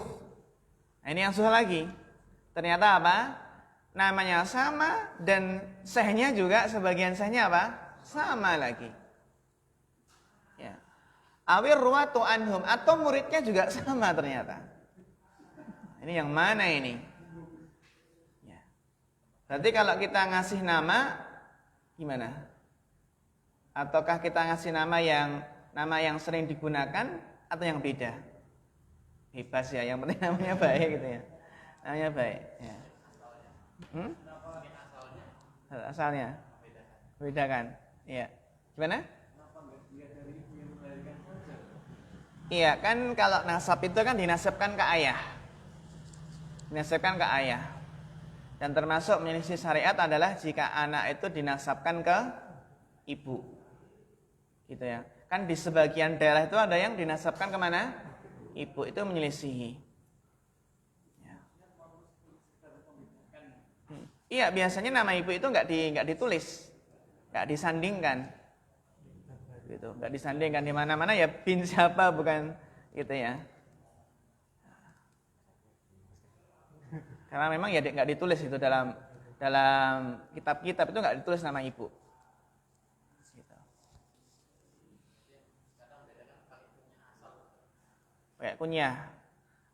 Nah, ini yang susah lagi. Ternyata apa? Namanya sama dan sehnya juga sebagian sehnya apa? Sama lagi. Ya. Awir ruwatu anhum atau muridnya juga sama ternyata. Ini yang mana ini? Ya. Berarti kalau kita ngasih nama gimana? Ataukah kita ngasih nama yang sering digunakan atau yang beda? Bebas ya, yang penting namanya baik gitu ya. Namanya baik ya. Asalnya beda kan? Iya. Gimana? Iya kan kalau nasab itu kan dinasabkan ke ayah. Dinasabkan ke ayah. Dan termasuk menyelisih syariat adalah jika anak itu dinasabkan ke ibu. Gitu ya. Kan di sebagian daerah itu ada yang dinasabkan kemana? Ibu, itu menyelisihi. Ya. Iya, biasanya nama ibu itu nggak ditulis, nggak disandingkan, gitu, nggak disandingkan di mana-mana ya bin siapa bukan, gitu ya. Karena memang ya nggak ditulis itu dalam kitab-kitab itu nggak ditulis nama ibu. Kayak kunyah,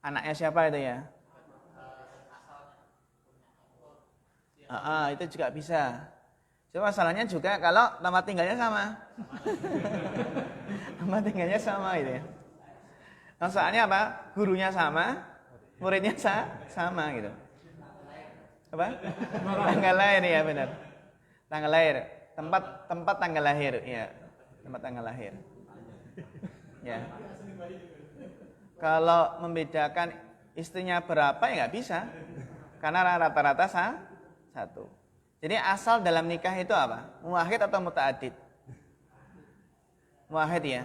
anaknya siapa itu ya? Itu juga bisa. Cuma masalahnya juga kalau tempat tinggalnya sama. Tempat tinggalnya sama gitu ya. Masalahnya apa? Gurunya sama, muridnya sama gitu. Apa? Tanggal lahir ya benar. Tanggal lahir, tempat tanggal lahir, ya. Tempat tanggal lahir. Ya. Kalau membedakan istrinya berapa ya nggak bisa, karena rata-rata satu. Jadi asal dalam nikah itu apa? Muwahhid atau muta'addid? Muwahhid ya.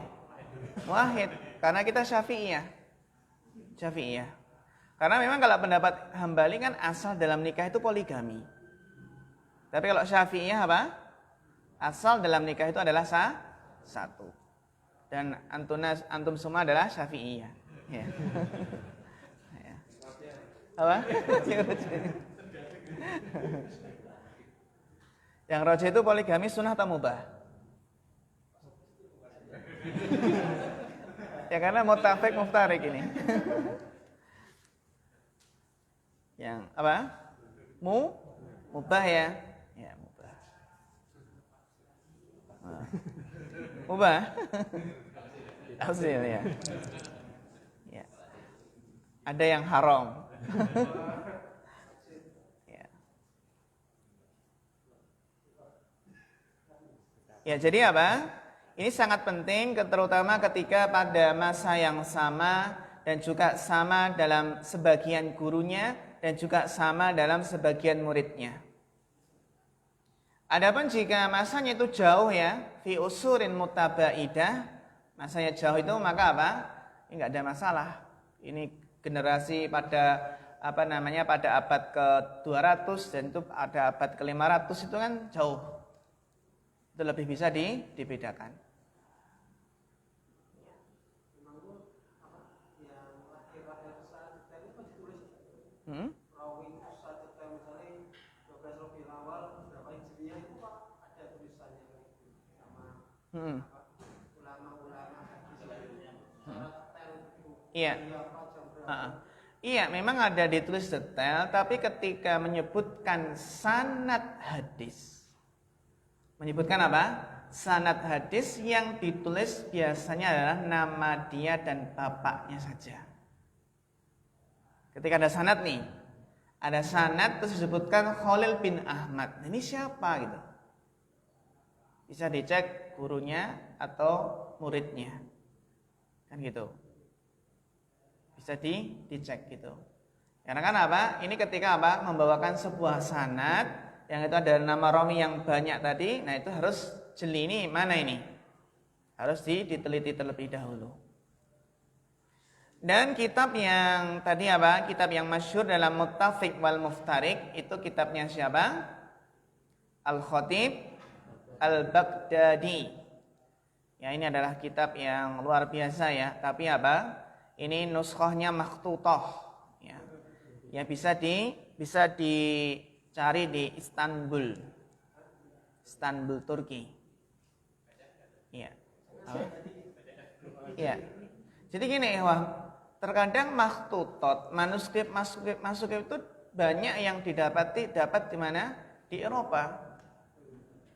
Muwahhid, karena kita Syafi'iyah. Karena memang kalau pendapat Hambali kan asal dalam nikah itu poligami. Tapi kalau Syafi'iyah apa? Asal dalam nikah itu adalah satu. Dan antum semua adalah Syafi'iyah. Ya. Ya. Apa? Yang roja itu poligami sunnah atau mubah? Ya karena mutafiq muftarik ini. Yang apa? Mubah ya. Ya, mubah. Mubah. Hasil ya. Ya. Ada yang haram. Ya. Ya, jadi apa? Ini sangat penting terutama ketika pada masa yang sama dan juga sama dalam sebagian gurunya dan juga sama dalam sebagian muridnya. Adapun jika masanya itu jauh ya, fi usurin mutabaidah, masanya jauh itu maka apa? Ini enggak ada masalah. Ini generasi pada pada abad ke-200 dan itu ada abad ke-500 itu kan jauh. Itu lebih bisa dibedakan. Iya. Iya, memang ada ditulis detail, tapi ketika menyebutkan sanad hadis. Menyebutkan apa? Sanad hadis yang ditulis biasanya adalah nama dia dan bapaknya saja. Ketika ada sanad nih, ada sanad terus disebutkan Khalil bin Ahmad. Ini siapa gitu? Bisa dicek gurunya atau muridnya. Kan gitu. Bisa dicek gitu. Karena kan apa? Ini ketika apa? Membawakan sebuah sanad yang itu ada nama rawi yang banyak tadi, nah itu harus jeli ini mana ini? Harus diteliti terlebih dahulu. Dan kitab yang tadi apa? Kitab yang masyhur dalam Muttafiq wal Muftarik itu kitabnya siapa? Al-Khatib Al-Baghdadi. Ya, ini adalah kitab yang luar biasa ya, tapi apa? Ini nuskhahnya makhtutah ya. Ya bisa dicari di Istanbul. Istanbul, Turki. Iya. Iya. Jadi gini, terkadang makhtutot, manuskrip itu banyak yang dapat di mana? Di Eropa,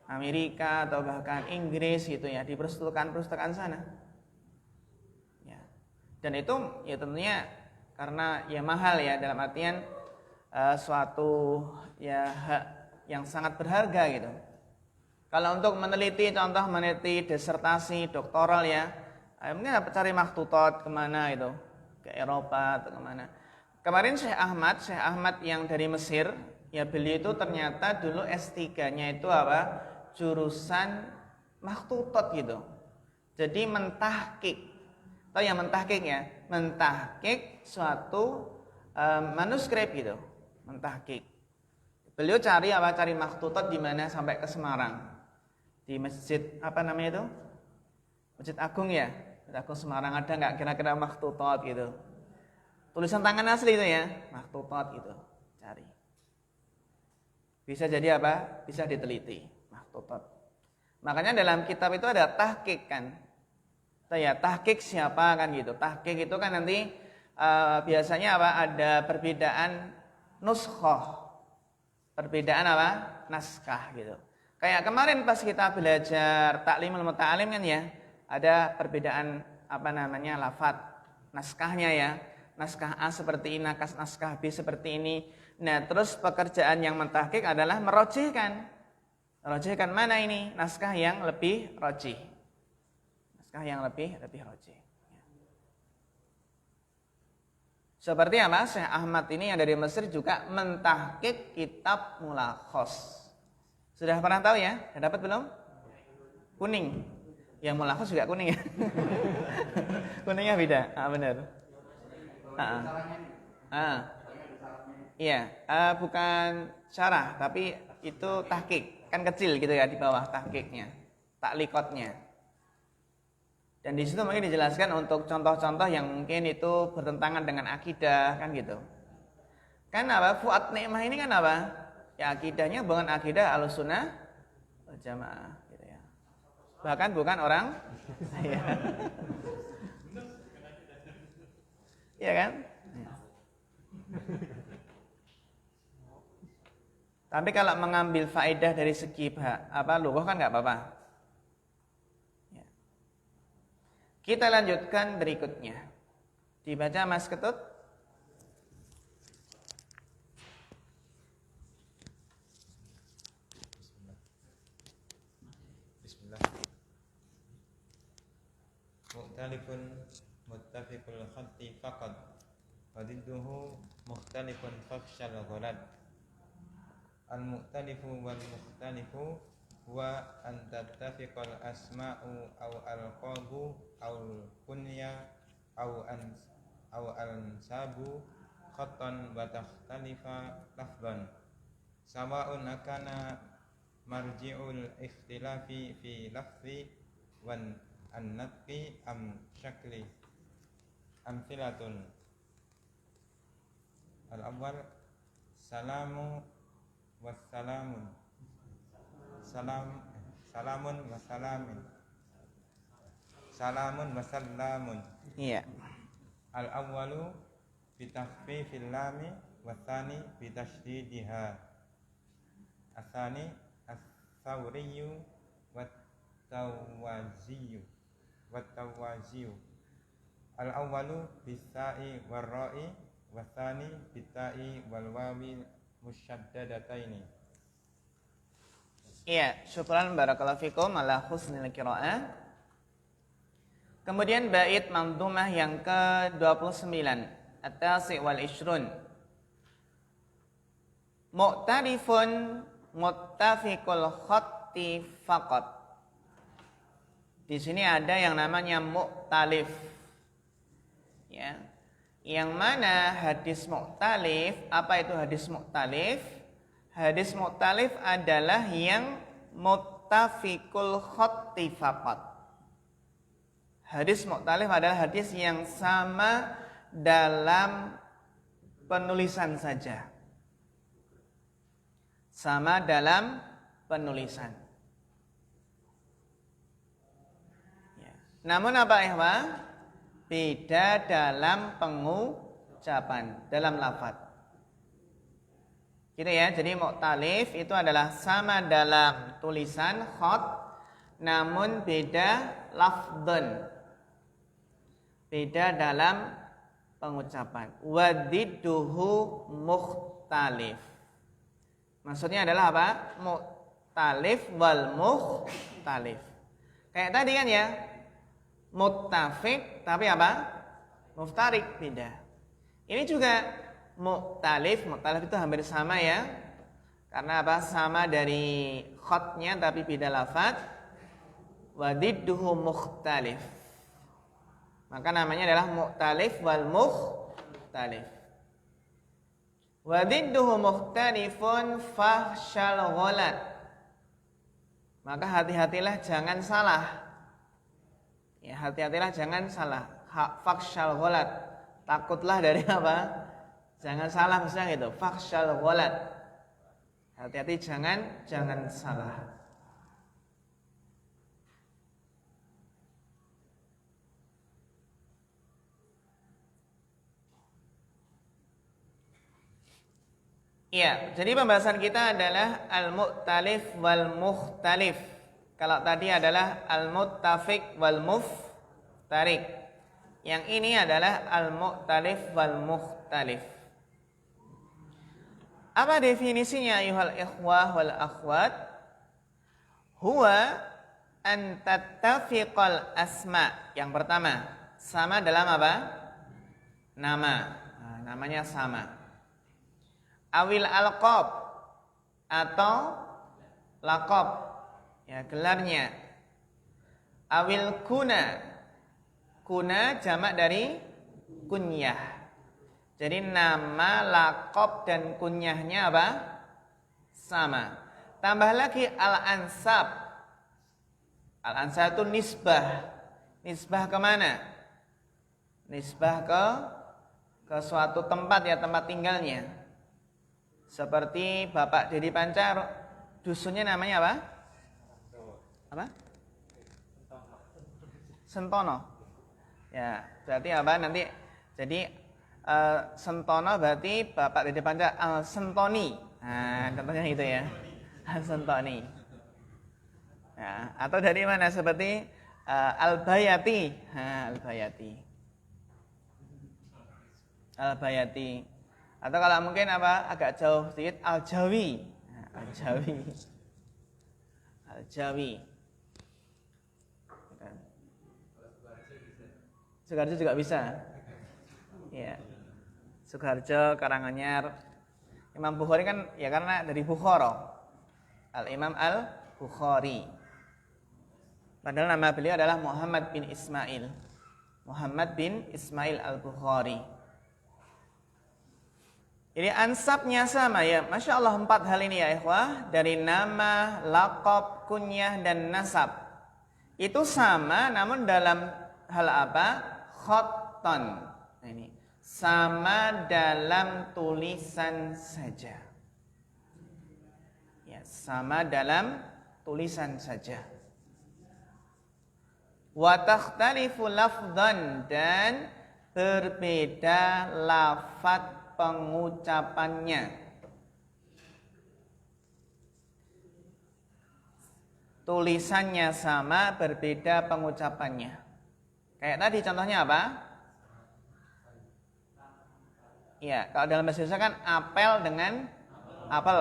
Amerika atau bahkan Inggris gitu ya, di perpustakaan sana. Ya. Dan itu ya tentunya karena ya mahal ya, dalam artian suatu ya hak yang sangat berharga gitu. Kalau untuk meneliti disertasi doktoral ya, mungkin dapat cari makhtutot kemana itu, ke Eropa atau kemana. Kemarin Syekh Ahmad yang dari Mesir, ya beliau itu ternyata dulu S3-nya itu apa? Jurusan makhtutot gitu. Jadi mentahkik. Tahu ya mentahkik ya? Mentahkik suatu manuskrip gitu. Mentahkik. Beliau cari makhtutot di mana sampai ke Semarang. Di masjid apa namanya itu? Masjid Agung ya? Masjid Agung Semarang ada nggak kira-kira makhtutot gitu? Tulisan tangan asli itu ya, makhtutot gitu. Cari. Bisa jadi apa? Bisa diteliti, makhtutot. Makanya dalam kitab itu ada tahqiq kan. Ya, tahqiq siapa kan gitu. Tahqiq itu kan nanti biasanya apa? Ada perbedaan nuskhah. Perbedaan apa? Naskah gitu. Kayak kemarin pas kita belajar Ta'limul Muta'alim kan ya, ada perbedaan lafadz naskahnya ya. Naskah A seperti ini, naskah B seperti ini. Nah, terus pekerjaan yang mentahqiq adalah merojihkan. Merojihkan mana ini? Naskah yang lebih rojih. Naskah yang lebih rojih. Seperti apa? Syekh Ahmad ini yang dari Mesir juga mentahqiq kitab Mulakhos. Sudah pernah tahu ya? Sudah dapat belum? Kuning. Yang Mulakhos juga kuning ya. Kuningnya beda. Benar. Iya, bukan syarah, tapi itu tahqiq. Kan kecil gitu ya di bawah tahqiqnya, taklikotnya. Dan di situ mungkin dijelaskan untuk contoh-contoh yang mungkin itu bertentangan dengan akidah kan gitu. Kan apa? Fuad Ni'mah ini kan apa? Ya akidahnya bukan akidah Ahlussunnah wal Jamaah gitu ya. Bahkan bukan orang ya. Iya kan? Tapi kalau mengambil faedah dari segi lughah kan nggak apa-apa. Ya. Kita lanjutkan berikutnya. Dibaca Mas Ketut. Bismillah. Mukhtalifun muttafiqul khatti faqat wa didduhu mukhtalifun fakhshal ghalad. Al-muhtalifu wal mukhtalifu wa an tattafiqal asma'u aw al-qabu aw kunya aw al-ansabu khattan wa takhtalifa lafdhan sawa'un akana marji'ul ikhtilafi fi lafzi wan an-natqi am syakli. Amthilatun al-awwal salamu wassalamun salamun wassalamin salamun wasallamun. Iya. Al-awwalu bitakhfifil lami watsani bitasydidha. Atsani as-sawriyyu wat-tawaziyyu. Al-awwalu bis-sa'i war-ra'i watsani bit-ta'i wal-wawi musyaddadataini. Iya, syukran barakallahu fikum ala husnil qiraah. Kemudian bait manzumah yang ke-29, at-tasi' wal ishrun. Mu'tarifun muttafiqul khatti faqat. Di sini ada yang namanya mu'talif. Ya. Yang mana hadis mu'talif, apa itu hadis mu'talif? Hadis mu'talif adalah yang muttafiqul khatti faqat. Hadis mu'talif adalah hadis yang sama dalam penulisan saja. Sama dalam penulisan. Ya. Namun apa ikhwah? Beda dalam pengucapan, dalam lafaz. Gitu ya. Jadi mu'talif itu adalah sama dalam tulisan khat, namun beda lafdhan. Beda dalam pengucapan. Wadidduhu mukhtalif. Maksudnya adalah apa? Mukhtalif wal mukhtalif. Kayak tadi kan ya. Muttafiq tapi apa? Muftarik, beda. Ini juga mukhtalif itu hampir sama ya. Karena apa? Sama dari khatnya tapi beda lafaz. Wadidduhu mukhtalif. Maka namanya adalah mukhtalif wal mukhtalif. Wadidduhu mukhtalifun fakhshal ghalat. Maka hati-hatilah jangan salah. Ya, hati-hatilah jangan salah. Fakhshal ghalat. Takutlah dari apa? Jangan salah misalnya gitu. Fakhshal ghalat. Hati-hati jangan salah. Iya, jadi pembahasan kita adalah al-mu'talif wal mukhtalif. Kalau tadi adalah al-muttafiq wal muftarik. Yang ini adalah al-mu'talif wal mukhtalif. Apa definisinya ayuhal ikhwah wal akhwat? Huwa an tattafiqal asma. Yang pertama, sama dalam apa? Nama. Nah, namanya sama. Awil alqab atau laqab, ya gelarnya. Awil kuna jamak dari kunyah. Jadi nama, laqab dan kunyahnya apa? Sama. Tambah lagi al-ansab. Al-ansab itu nisbah. Nisbah kemana? Nisbah ke suatu tempat ya, tempat tinggalnya. Seperti Bapak Dedi Pancar, dusunnya namanya apa? Apa? Sentono. Ya, berarti apa nanti? Jadi Sentono berarti Bapak Dedi Pancar Sentoni. Nah, contohnya gitu ya. Al-Santani. Nah, atau dari mana seperti Al-Bayati. Al-Bayati. Al-Bayati. Atau kalau mungkin apa agak jauh sedikit Al-Jawi. Al-Jawi. Al-Jawi. Sukarjo juga bisa. Ya. Sukarjo, Karanganyar. Imam Bukhari kan ya karena dari Bukhara. Al-Imam Al-Bukhari. Padahal nama beliau adalah Muhammad bin Ismail. Muhammad bin Ismail Al-Bukhari. Jadi ansabnya sama ya. Masya Allah 4 hal ini ya ikhwah. Dari nama, laqab, kunyah, dan nasab. Itu sama namun dalam hal apa? Khotton. Nah, ini. Sama dalam tulisan saja. Ya, sama dalam tulisan saja. Wa takhtalifu lafdhan, dan berbeda lafaz pengucapannya. Tulisannya sama, berbeda pengucapannya. Kayak tadi contohnya apa? Ya, kalau dalam bahasa Indonesia kan apel dengan apel.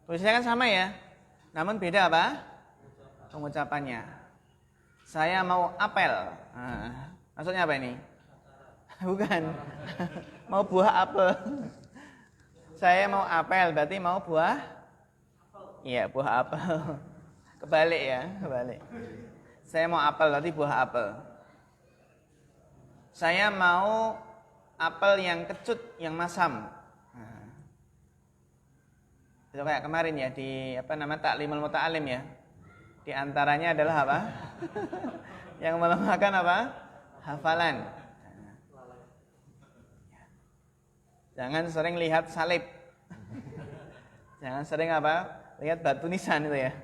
Tulisannya kan sama ya, namun beda apa? Pengucapannya. Saya mau apel. Nah, maksudnya apa ini? Bukan. Mau buah apel. Saya mau apel, berarti mau buah? Iya, buah apel. Kebalik ya, kebalik. Saya mau apel, berarti buah apel. Saya mau apel yang kecut, yang masam. Nah, itu kayak kemarin ya di Taklimul Muta'alim ya. Di antaranya adalah apa? Yang melemahkan apa? Hafalan. Jangan sering lihat salib. Jangan sering apa? Lihat batu nisan itu ya.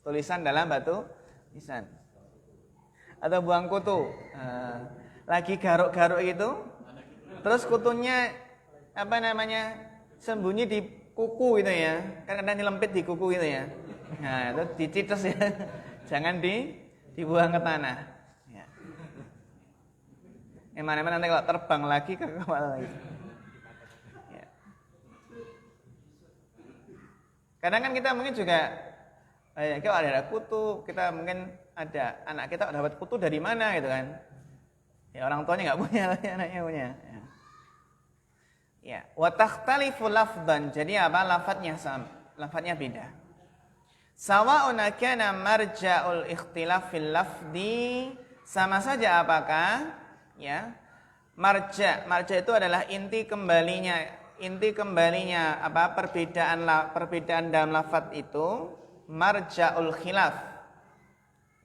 Tulisan dalam batu nisan. Atau buang kutu. Lagi garuk-garuk itu, terus kutunya sembunyi di kuku gitu ya. Kan kadang dilempit di kuku gitu ya. Nah, itu dicites ya. Jangan dibuang ke tanah. Ya. Emang nanti kalau terbang lagi ke kepala lagi. Ya. Kadang kan kita mungkin juga kalau ada kutu, kita mungkin ada anak kita dapat kutu dari mana gitu kan. Ya orang tuanya nggak punya, anaknya punya. Ya. Ya, wa takhtalifu lafdhan. Jadi apa? Lafadznya beda. Sawa'un kana marja'ul ikhtilaf fil lafdi, sama saja apakah ya marja itu adalah inti kembalinya apa perbedaan dalam lafaz itu marja'ul khilaf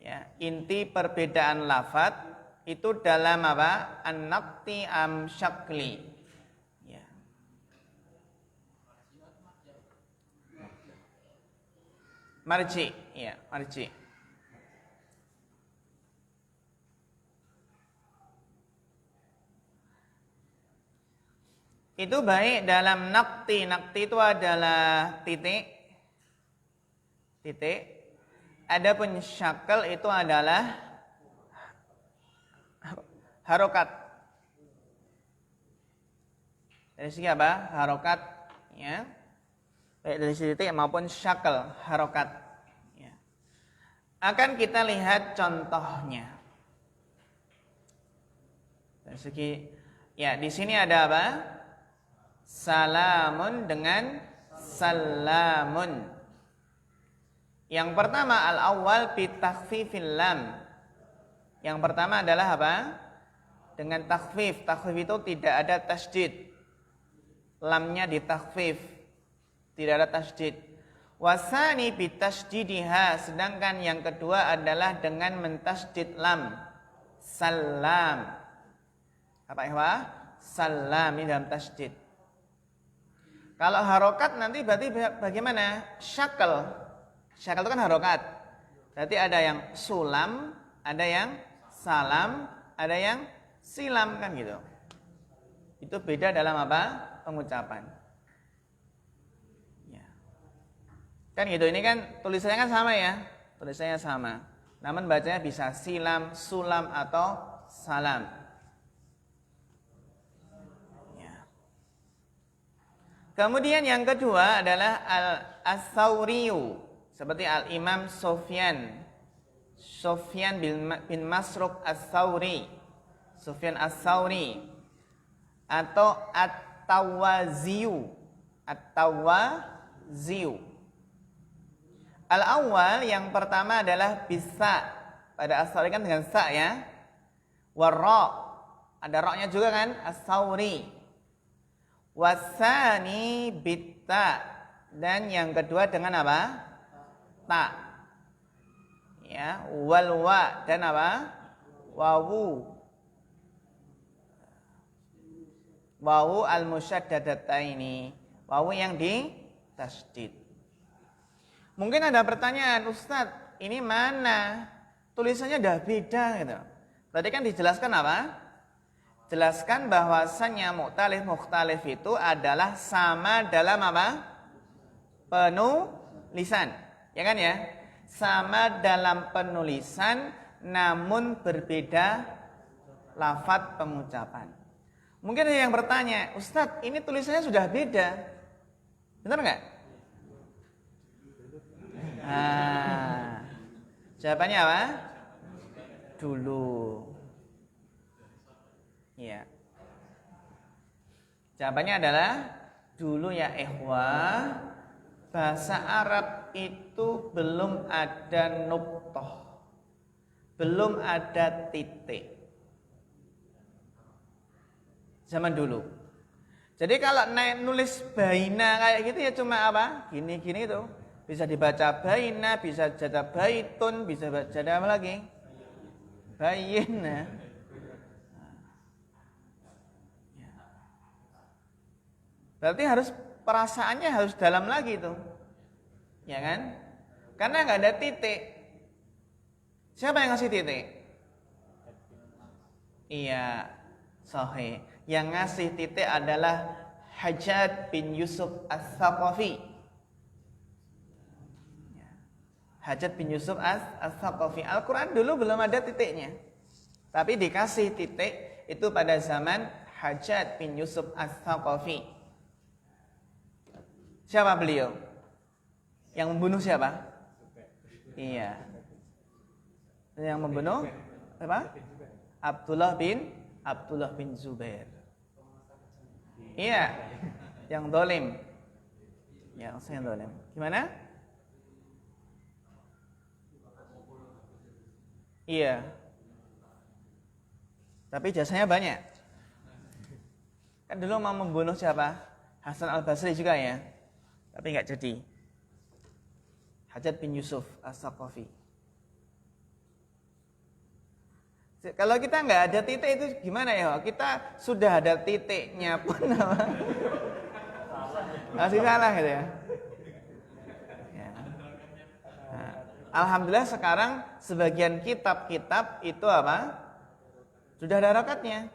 ya, inti perbedaan lafaz itu dalam apa an-naqti am syakli ya. Marji, ya, marji. Itu baik dalam nakti. Nakti itu adalah titik. Adapun syakal itu adalah harokat. Dari segi apa? Harokat, ya. Baik dari segi titik maupun syakal, harokat. Ya. Akan kita lihat contohnya. Dari segi, ya di sini ada apa? Salamun dengan salamun. Yang pertama al-awwal bi takhfifil lam. Yang pertama adalah apa? Dengan takhfif. Takhfif itu tidak ada tasydid. Lamnya ditakhfif. Tidak ada tasydid. Wasani bi tasdidiha, sedangkan yang kedua adalah dengan mentasydid lam. Salam. Apa ikhwah? Salam ini dalam tasydid. Kalau harokat nanti berarti bagaimana? Syakal. Syakal itu kan harokat. Berarti ada yang sulam, ada yang salam, ada yang silam kan gitu. Itu beda dalam apa? Pengucapan. Kan gitu, ini kan tulisannya kan sama ya. Tulisannya sama. Namun bacanya bisa silam, sulam atau salam. Ya. Kemudian yang kedua adalah al-As-Sauriyu. Seperti Al-Imam Sufyan bin Masruq As-Sauri. Sufyan As-Sauri. Atau At-Tawaziyu. At-Tawaziyu. Al-awwal yang pertama adalah bisa. Pada as-sauri kan dengan sa ya. Warra. Ada ra-nya juga kan? As-sauri. Wasani bitta. Dan yang kedua dengan apa? Ta. Ya, walwa dan apa? Wawu. Wawu al-musyaddadataini. Wawu yang di tasdid. Mungkin ada pertanyaan, Ustadz, ini mana? Tulisannya udah beda gitu. Tadi kan dijelaskan apa? Jelaskan bahwasannya mukhtalif itu adalah sama dalam apa? Penulisan. Ya kan ya? Sama dalam penulisan namun berbeda lafadz pengucapan. Mungkin ada yang bertanya, Ustadz, ini tulisannya sudah beda. Benar nggak? Jawabannya apa? Dulu. Iya. Jawabannya adalah dulu ya ikhwah. Bahasa Arab itu belum ada nuqtoh. Belum ada titik. Zaman dulu. Jadi kalau nulis baina kayak gitu ya cuma apa? Gini-gini itu. Bisa dibaca baina, bisa jadi baitun, bisa jadi apa lagi? Bayina. Berarti harus perasaannya harus dalam lagi itu. Ya kan? Karena nggak ada titik. Siapa yang ngasih titik? Iya, sahih. Yang ngasih titik adalah Hajjaj bin Yusuf As-Saqafi. Hajjaj bin Yusuf As-Saqafi. Al-Quran dulu belum ada titiknya. Tapi dikasih titik itu pada zaman Hajjaj bin Yusuf As-Saqafi. Siapa beliau? Yang membunuh siapa? Iya. Yang membunuh apa? Abdullah bin Zubair. Iya. Yang dolim. Ya, yang dolim. Gimana? Iya. Tapi jasanya banyak. Kan dulu mau membunuh siapa? Hasan al-Basri juga ya. Tapi nggak jadi. Hajjaj bin Yusuf As-Saqafi. Kalau kita nggak ada titik itu gimana ya? Kita sudah ada titiknya pun apa? Masih salah gitu ya. Alhamdulillah sekarang sebagian kitab-kitab itu apa? Sudah ada harokatnya.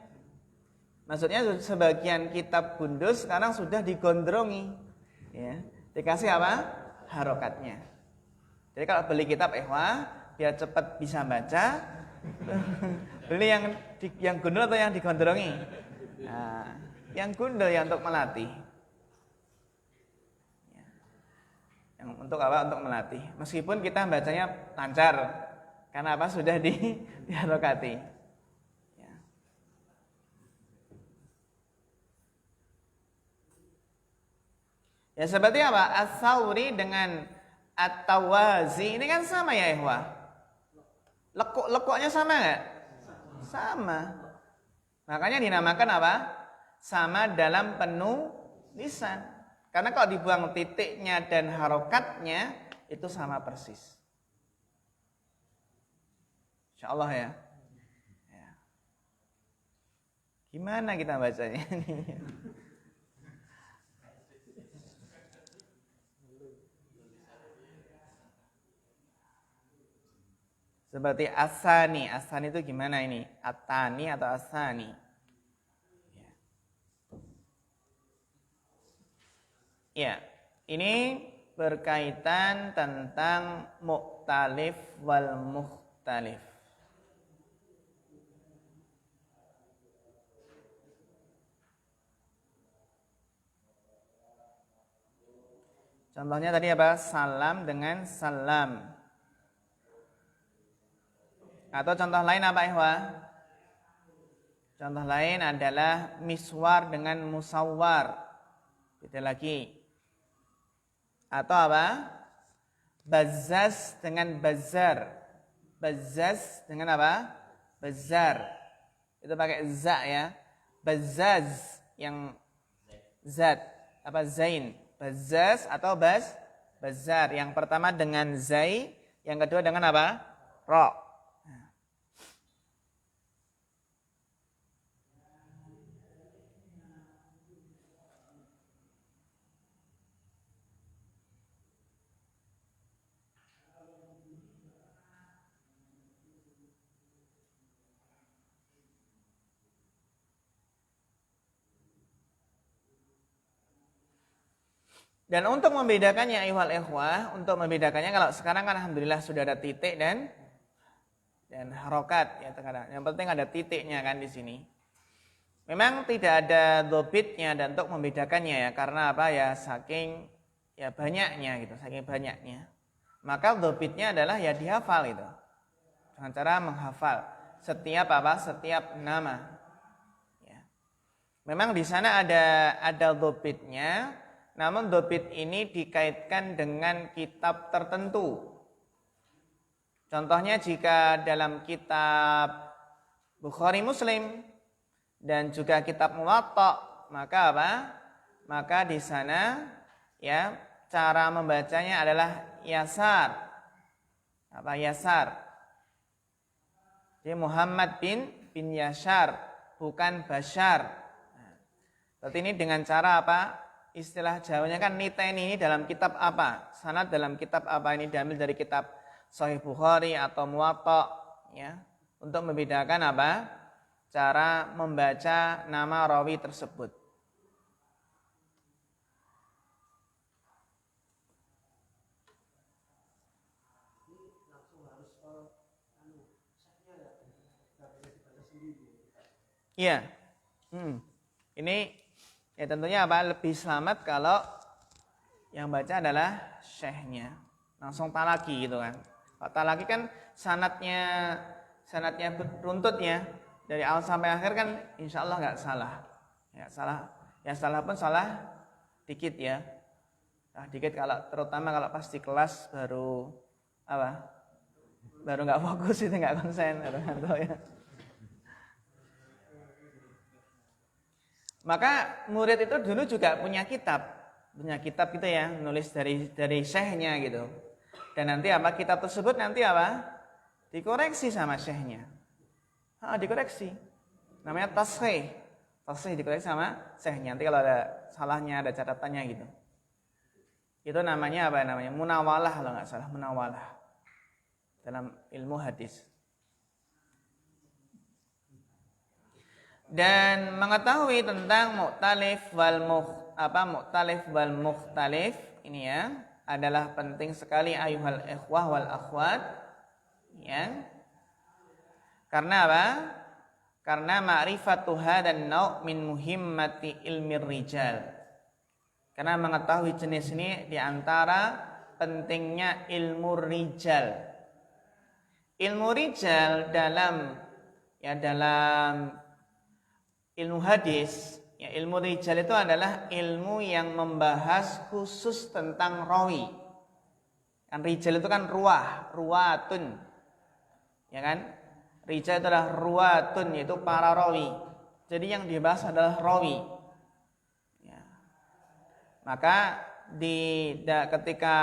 Maksudnya sebagian kitab gundul sekarang sudah digondrongi. Ya, dikasih apa? Harokatnya. Jadi kalau beli kitab ikhwah, biar cepat bisa baca, beli yang gundul atau yang digondrongi? Nah, yang gundul ya untuk melatih. Untuk apa? Untuk melatih. Meskipun kita bacanya lancar, karena apa? Sudah diharokati. Ya seperti apa? As-Sauri dengan At-Tawazi ini kan sama ya ikhwah. Lekuk-lekuknya sama nggak? Sama. Makanya dinamakan apa? Sama dalam penulisan. Karena kalau dibuang titiknya dan harokatnya itu sama persis. Insya Allah ya. Gimana kita bacanya? Seperti asani. Asani itu gimana ini? Atani atau asani? Ya, ini berkaitan tentang mukhtalif wal mukhtalif. Contohnya tadi apa? Salam dengan salam. Atau contoh lain apa, Ikhwah? Contoh lain adalah miswar dengan musawwar. Beda lagi. Atau apa? Bazzaz dengan bazar. Bazzaz dengan apa? Bazar. Itu pakai za ya. Bazzaz yang zat. Apa zain? Bazzaz atau bazar. Yang pertama dengan zai, yang kedua dengan apa? Ra. Dan untuk membedakannya ayuhal ikhwah, untuk membedakannya kalau sekarang kan alhamdulillah sudah ada titik dan harokat ya terkadang. Yang penting ada titiknya kan di sini. Memang tidak ada dhobitnya dan untuk membedakannya ya karena apa ya saking ya banyaknya gitu, saking banyaknya. Maka dhobitnya adalah ya dihafal itu. Dengan cara menghafal setiap apa? Setiap nama. Ya. Memang di sana ada dhobitnya. Namun dhobit ini dikaitkan dengan kitab tertentu. Contohnya jika dalam kitab Bukhari Muslim dan juga kitab Muwatta, maka apa? Maka di sana ya cara membacanya adalah yasar. Apa yasar? Jadi Muhammad bin Yashar, bukan Bashar. Berarti ini dengan cara apa? Istilah Jawanya kan niteni ini dalam kitab apa? Sanad dalam kitab apa? Ini diambil dari kitab Sahih Bukhari atau Muwatta ya. Untuk membedakan apa? Cara membaca nama rawi tersebut. Iya. Ini ya tentunya apa? Lebih selamat kalau yang baca adalah syekhnya. Langsung talaki gitu kan. Kalau talaki kan sanatnya runtut ya. Dari awal sampai akhir kan insya Allah nggak salah. Ya salah. Yang salah pun salah dikit ya. Nah, dikit terutama kalau pas di kelas baru apa? Baru nggak fokus itu nggak konsen atau ya. Maka murid itu dulu juga punya kitab gitu ya, nulis dari syekhnya gitu. Dan nanti apa kitab tersebut nanti apa? Dikoreksi sama syekhnya. Dikoreksi. Namanya tasghih. Tasghih dikoreksi sama syekhnya. Nanti kalau ada salahnya, ada catatannya gitu. Itu namanya apa namanya? Munawalah kalau nggak salah, munawalah. Dalam ilmu hadis. Dan mengetahui tentang mukhtalif wal mukhtalif ini ya adalah penting sekali ayuhal ikhwah wal akhwat ya. Karena apa? Karena ma'rifatu hadan nau' min muhimmati ilmi rijal. Karena mengetahui jenis ini diantara pentingnya ilmu rijal. Ilmu rijal dalam ilmu hadis, ya, ilmu rijal itu adalah ilmu yang membahas khusus tentang rawi. Kan rijal itu kan ruwatun. Ya kan? Rijal itu adalah ruwatun, yaitu para rawi. Jadi yang dibahas adalah rawi. Ya. Maka ketika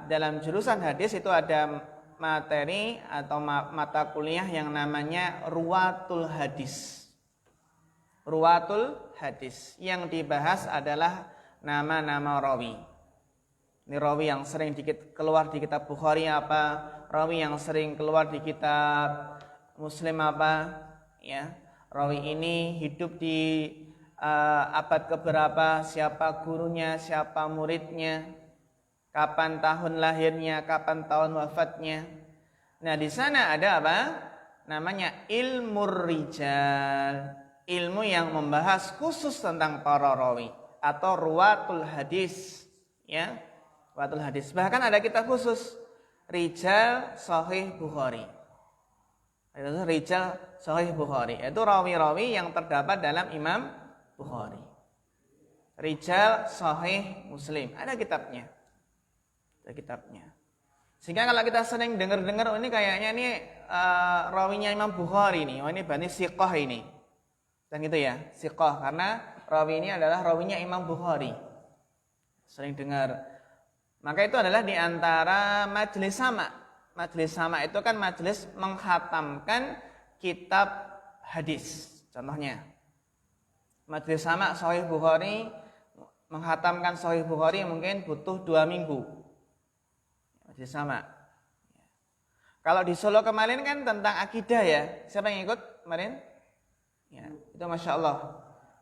dalam jurusan hadis itu ada materi atau mata kuliah yang namanya ruwatul hadis. Ruwatul hadis yang dibahas adalah nama-nama rawi. Ini rawi yang sering keluar di kitab Bukhari apa, rawi yang sering keluar di kitab Muslim apa, ya. Rawi ini hidup di abad keberapa, siapa gurunya, siapa muridnya. kapan tahun lahirnya, kapan tahun wafatnya. Nah, di sana ada apa? Namanya ilmu rijal, ilmu yang membahas khusus tentang para rawi atau ruwatul hadis, ya. Ruwatul hadis. Bahkan ada kitab khusus Rijal Sahih Bukhari. Itu Rijal Sahih Bukhari, itu rawi-rawi yang terdapat dalam Imam Bukhari. Rijal Sahih Muslim, ada kitabnya. Ada kitabnya. Sehingga kalau kita sering dengar-dengar, ini kayaknya ini rawinya Imam Bukhari nih, ini berarti siqah ini. Dan gitu ya, siqah, karena rawi ini adalah rawinya Imam Bukhari. Sering dengar. Maka itu adalah di antara majelis sama. Majelis sama itu kan majelis menghatamkan kitab hadis. Contohnya, majelis sama Sahih Bukhari, menghatamkan Sahih Bukhari mungkin butuh 2 minggu. Majelis sama. Kalau di Solo kemarin kan tentang akidah ya. Siapa yang ikut kemarin? Ya, itu Masya Allah.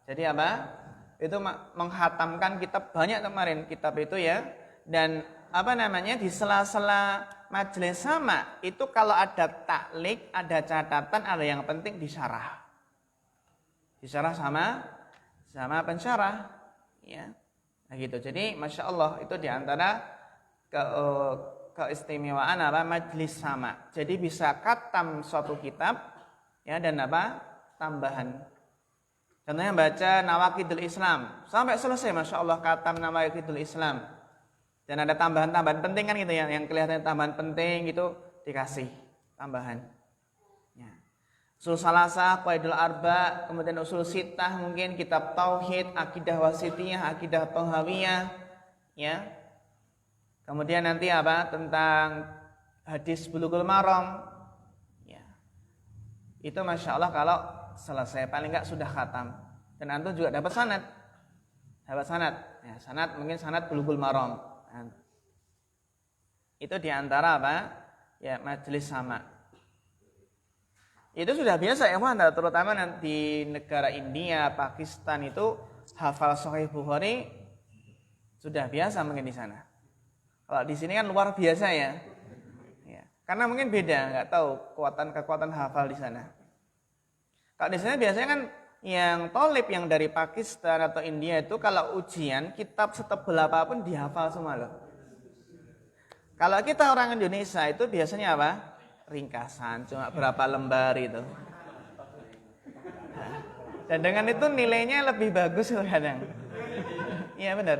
Jadi apa? Itu menghatamkan kitab banyak kemarin kitab itu ya. Dan apa namanya, di sela-sela majelis sama itu kalau ada taklik, ada catatan, ada yang penting disyarah. Disyarah sama pensyarah, ya. Nah gitu. Jadi Masya Allah itu diantara keistimewaan apa majelis sama. Jadi bisa khatam suatu kitab, ya, dan apa tambahan. Contohnya baca Nawaqidul Islam sampai selesai, Masya Allah khatam Nawaqidul Islam. Dan ada tambahan-tambahan penting kan gitu ya, yang kelihatan tambahan penting gitu dikasih tambahan. Ya. Usul Salasah, Qaidul Arba, kemudian usul Sittah, mungkin kitab Tauhid, Akidah Wasitiyah, Akidah Tahawiyah, ya. Kemudian nanti apa tentang hadis Bulughul Maram, ya. Itu Masya Allah kalau selesai paling enggak sudah khatam. Dan antum juga dapat sanad. Dapat sanad. Ya, sanad mungkin sanad Bulughul Maram. Itu diantara apa? Ya, majelis sama. Itu sudah biasa ya, terutama di negara India, Pakistan itu hafal Sahih Bukhari sudah biasa mungkin di sana. Kalau di sini kan luar biasa ya. Ya, karena mungkin beda, nggak tahu kekuatan hafal di sana. Kalau di sana biasanya kan yang tolib yang dari Pakistan atau India itu kalau ujian kitab setebal apapun dihafal semua loh. Kalau kita orang Indonesia itu biasanya apa? Ringkasan, cuma berapa lembar itu. Dan dengan itu nilainya lebih bagus kadang. Iya benar.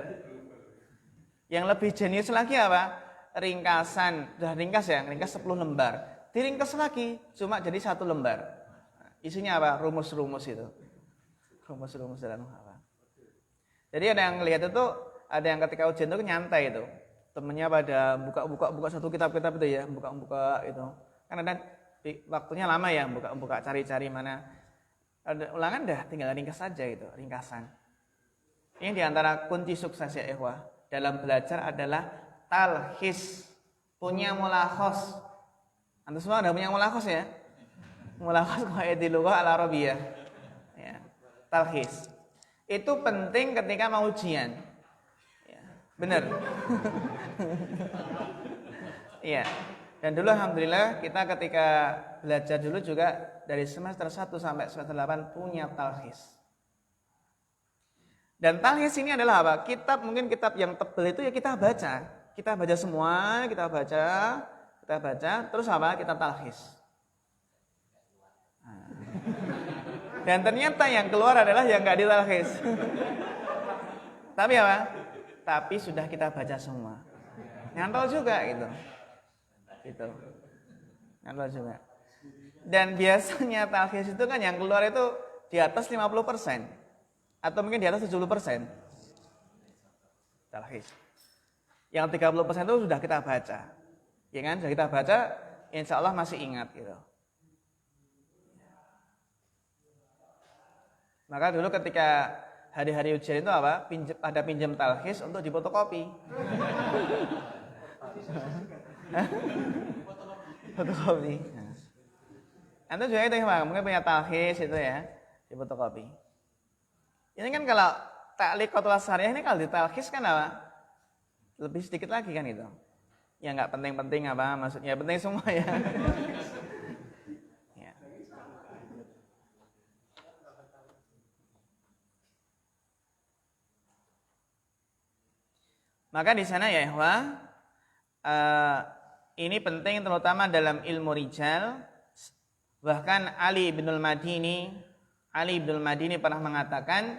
Yang lebih jenius lagi apa? Ringkasan, sudah ringkas ya, ringkas 10 lembar. Diringkas lagi, cuma jadi 1 lembar. Isinya apa? Rumus-rumus itu. Rumus-rumus dalam apa. Jadi ada yang lihat itu, ada yang ketika ujian itu nyantai itu. Temennya pada buka satu kitab-kitab itu ya, buka itu. Kan ada waktunya lama ya, buka cari-cari mana. Ada ulangan dah, tinggal ringkas saja gitu, ringkasan. Ini diantara kunci sukses ya ikhwah dalam belajar adalah talhis, punya mulakhos. Antum semua ada punya mulakhos ya? Mulakhos qaidil lughah al-arabiyyah. Ya. Talhis. Itu penting ketika mau ujian. Ya, benar. Iya. Dan dulu alhamdulillah kita ketika belajar dulu juga dari semester 1 sampai semester 8 punya talhis. Dan talhis ini adalah apa? Mungkin kitab yang tebal itu ya kita baca. Kita baca semua, kita baca, terus apa? Kita talhis. Dan ternyata yang keluar adalah yang enggak ditalhis. Tapi apa? Tapi sudah kita baca semua. Nyantol juga gitu. Gitu. Nyantol juga. Dan biasanya talhis itu kan yang keluar itu di atas 50%. Atau mungkin di atas 70%. Talhis. Yang 30% itu sudah kita baca. Ya kan? Sudah kita baca, insya Allah masih ingat gitu. Maka dulu ketika hari-hari ujian itu apa? Ada pinjam talhis untuk difotokopi. Fotokopi. Anda juga itu ya, mungkin punya talhis itu ya, difotokopi. Ini kan kalau ta'liqatul ashariyah ini kalau ditalhis kan apa? lebih sedikit lagi kan itu. Ya nggak penting-penting apa maksudnya, penting semua ya. Ya. Maka di sana ya ikhwah, ini penting terutama dalam ilmu rijal. Bahkan Ali bin Madini pernah mengatakan,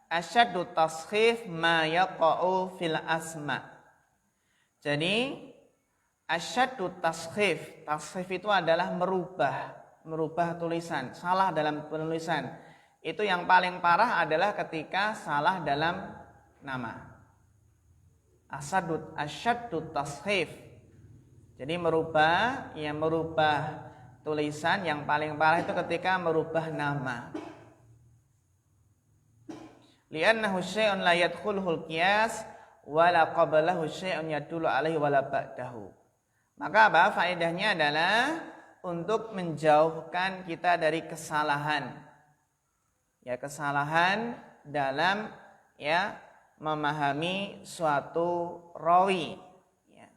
asyaddu taskhif ma yaqa'u fil asma. Jadi asyaddu taskhif itu adalah merubah tulisan, salah dalam penulisan. Itu yang paling parah adalah ketika salah dalam nama. Asyaddu taskhif. Jadi merubah tulisan yang paling parah itu ketika merubah nama. Li'annahu syai'un la yadkhuluhul qiyas wa la qablahu syai'un yadullu alaihi wa la ba'dahu. Maka apa? Faedahnya adalah untuk menjauhkan kita dari kesalahan. Ya, kesalahan dalam memahami suatu rawi. Ya.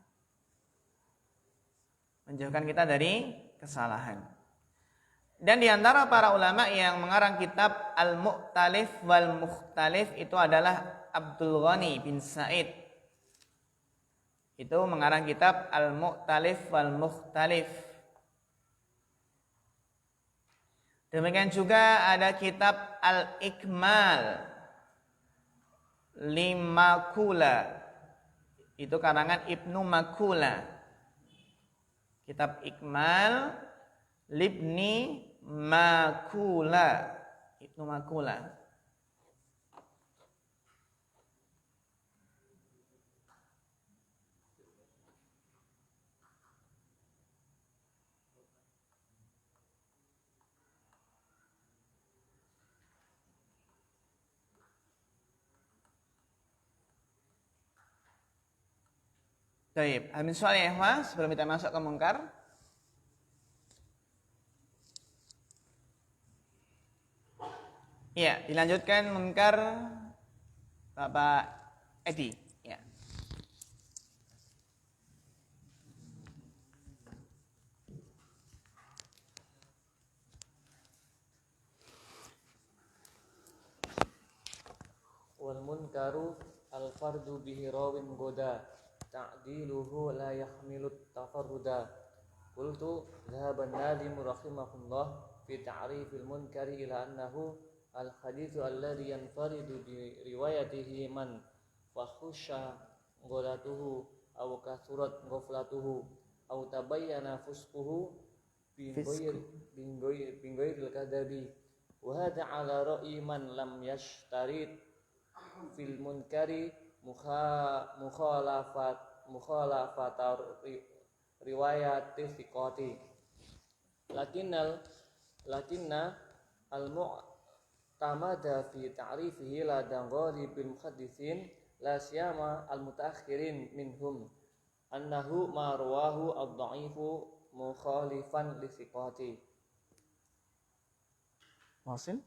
Menjauhkan kita dari kesalahan. Dan di antara para ulama yang mengarang kitab Al-Mu'talif wal Mukhtalif itu adalah Abdul Ghani bin Sa'id. Itu mengarang kitab Al-Mu'talif wal Mukhtalif. Demikian juga ada kitab Al-Ikmal Limakula. Itu karangan Ibnu Makula. Kitab Ikmal Libni Makula, Ibnu Makula. Baik, amin soal ya ikhwah, sebelum kita masuk ke mungkar. Ya, dilanjutkan mungkar Bapak Edi. Ya. Wal munkaru al fardu bihi rawin goda ta'diluhu la yahmilut tafarruda. Qultu dhahaban nadim rahimahullah fi ta'rifil munkari ila annahu al-hadithu alladhi yanfaridu bi riwayatihi man fahusha ghalatuhu aw kasurat ghaflatuhu aw tabayyana fusquhu bin ghairil kadabi wa hadha ala ra'yi man lam yashtarit fil munkari mukhalafat riwayat thiqati lakinna al-mu'tamada fi ta'rifihi la dangori bil muhaddithin la siyama al-mutaakhirin minhum annahu ma rawahu ad-dha'ifu mukhalifan li thiqati. Wasil.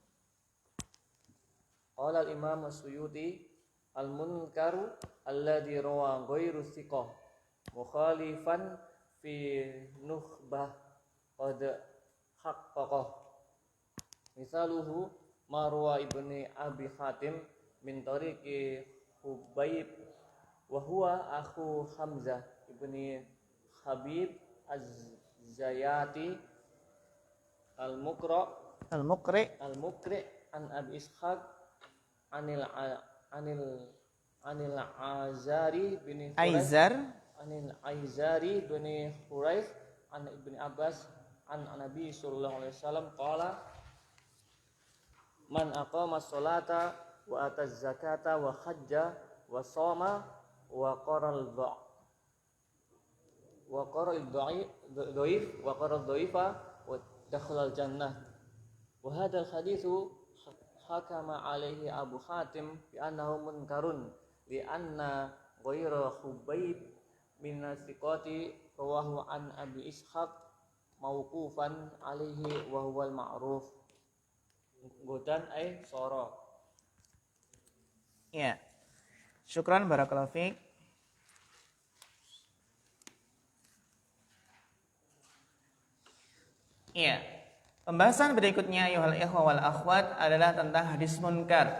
Qala al-imam as-Suyuti al-munkaru alladhi rawa ghairu thiqah mukhalifan fi nukhbah qad haqqaqah. Misaluhu marwa ibni Abi Hatim min tariqi Hubayb wa huwa akhu Hamzah ibni Habib az-Zayati al-Muqri an Abi Ishaq anil Azari bin Aizari bin Huraith an Ibni Abbas an Nabi sallallahu alaihi wasallam qala man aqama sholata wa ata zakata wa hajja wa shoma wa qaral dhaifa wa dakhala al jannah. Wa hadzal haditsu hakama alaihi Abu Hatim bi annahu munkarun li anna ghayra Hubayb min thiqati rawahu an Abi Ishaq mauqufan alaihi wa huwal ma'ruf godan ay soro. Ya. Syukran barakallahu fiik. Iya. Pembahasan berikutnya ayuhal ikhwah wal akhwat adalah tentang hadis munkar.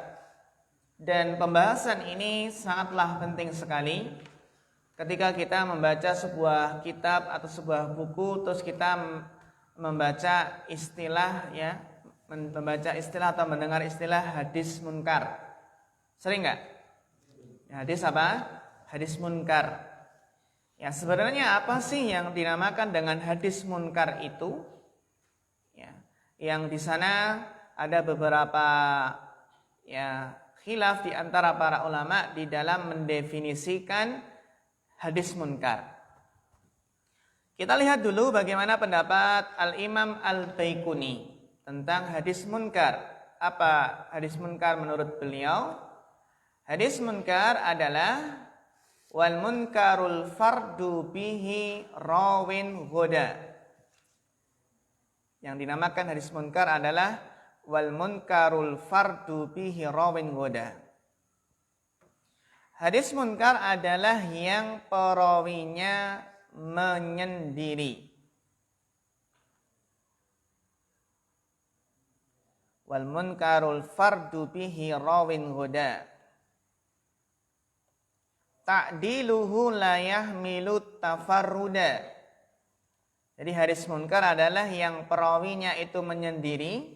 Dan pembahasan ini sangatlah penting sekali ketika kita membaca sebuah kitab atau sebuah buku, terus kita membaca istilah membaca istilah atau mendengar istilah hadis munkar. Sering nggak? Hadis apa? Hadis munkar. Ya, sebenarnya apa sih yang dinamakan dengan hadis munkar itu? Ya, yang di sana ada beberapa khilaf di antara para ulama di dalam mendefinisikan hadis munkar. Kita lihat dulu bagaimana pendapat Al-Imam Al-Baiquni tentang hadis munkar. Apa hadis munkar menurut beliau? Hadis munkar adalah wal munkarul fardu bihi rawin ghoda. Yang dinamakan hadis munkar adalah wal munkarul fardu bihi rawin ghoda. Hadis munkar adalah yang perawinya menyendiri. Wal munkarul fardu bihi rawin ghoda. Ta'diluhu la yahmilu tafarruda. Jadi hadis munkar adalah yang perawinya itu menyendiri.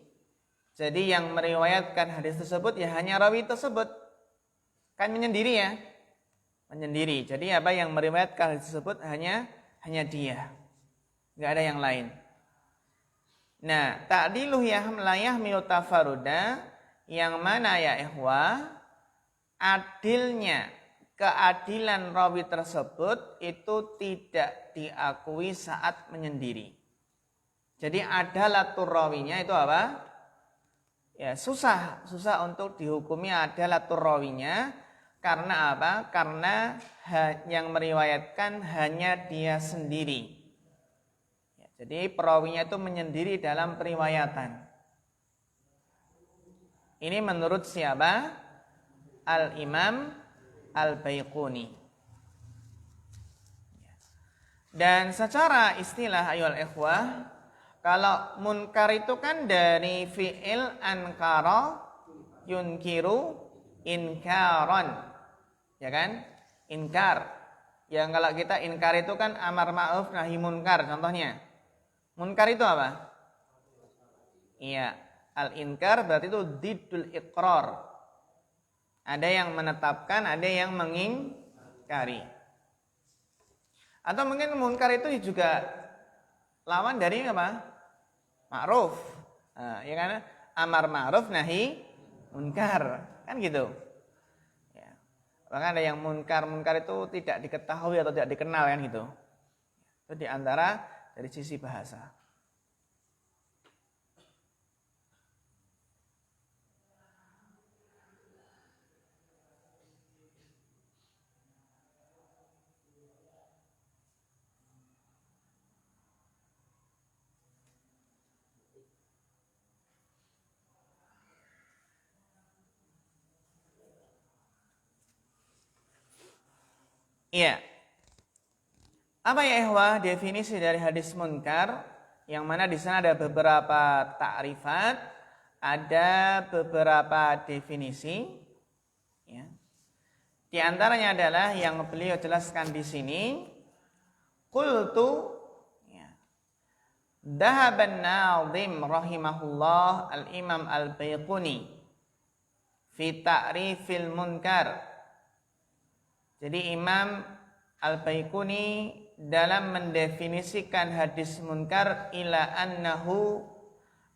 Jadi yang meriwayatkan hadis tersebut ya hanya rawi tersebut. Kan menyendiri ya. Menyendiri. Jadi apa yang meriwayatkan hadis tersebut hanya dia. Enggak ada yang lain. Nah, ta'diluhu la yahmilu tafarruda yang mana ya ikhwah? Adilnya keadilan rawi tersebut itu tidak diakui saat menyendiri. Jadi adalatul rawinya itu apa? Ya susah untuk dihukumi adalatul rawinya. Karena apa? Karena yang meriwayatkan hanya dia sendiri. Ya, jadi perawinya itu menyendiri dalam periwayatan. Ini menurut siapa? Al-Imam Al-Baiquni. Dan secara istilah ayol ikhwah, kalau munkar itu kan dari fi'il ankara yunkiru inkaron. Ya kan? Inkar. Yang kalau kita inkar itu kan amar ma'ruf nahi munkar contohnya. Munkar itu apa? Iya, al-inkar berarti itu diddul iqrar. Ada yang menetapkan, ada yang mengingkari. Atau mungkin munkar itu juga lawan dari apa? Ma'ruf. Nah, ya kan? Amar ma'ruf nahi munkar. Kan gitu. Ya. Bahkan ada yang munkar itu tidak diketahui atau tidak dikenal kan gitu. Itu di antara dari sisi bahasa. Iya. Apa ya ikhwah definisi dari hadis munkar? Yang mana di sana ada beberapa ta'rifat, ada beberapa definisi. Ya. Di antaranya adalah yang beliau jelaskan di sini. Qultu Dhahaban Nazim rahimahullah al-Imam Al-Baiquni fi ta'rifil munkar. Jadi Imam Al-Baiquni dalam mendefinisikan hadis munkar ila annahu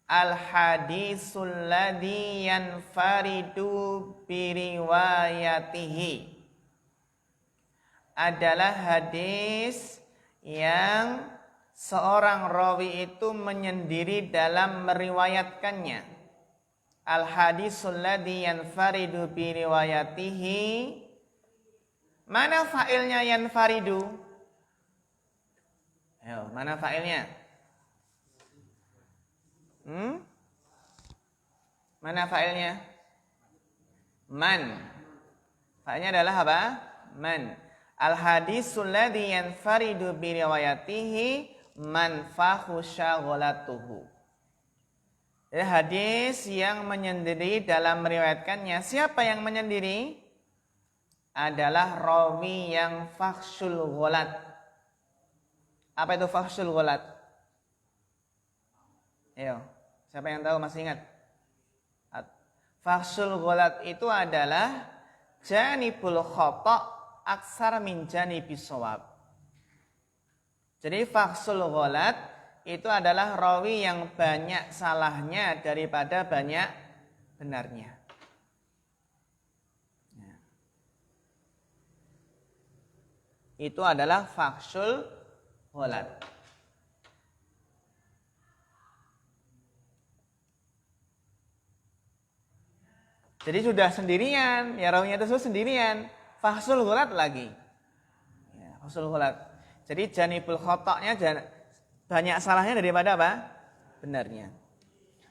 al-hadisul ladzi yanfaridu biriwayatihi. Adalah hadis yang seorang rawi itu menyendiri dalam meriwayatkannya. Al-hadisul ladzi yanfaridu biriwayatihi. Mana fa'ilnya yanfaridu? Ayo, mana fa'ilnya? Mana fa'ilnya? Man. Fa'ilnya adalah apa? Man. Al-hadisul ladzi yanfaridu bi riwayatihi man fahu syaghalatuhu. Jadi hadis yang menyendiri dalam meriwayatkannya, siapa yang menyendiri? Adalah rawi yang fakhsyul ghalat. Apa itu fakhsyul ghalat? Ayo, siapa yang tahu, masih ingat? Fakhsyul ghalat itu adalah janibul khata' aksar min janibis shawab. Jadi fakhsyul ghalat itu adalah rawi yang banyak salahnya daripada banyak benarnya. Itu adalah fakhsyul ghalat. Jadi sudah sendirian, ya rawinya tersebut sendirian, fakhsyul ghalat lagi. Ya, fakhsyul ghalat. Jadi janibul khotaknya banyak salahnya daripada apa? Benarnya.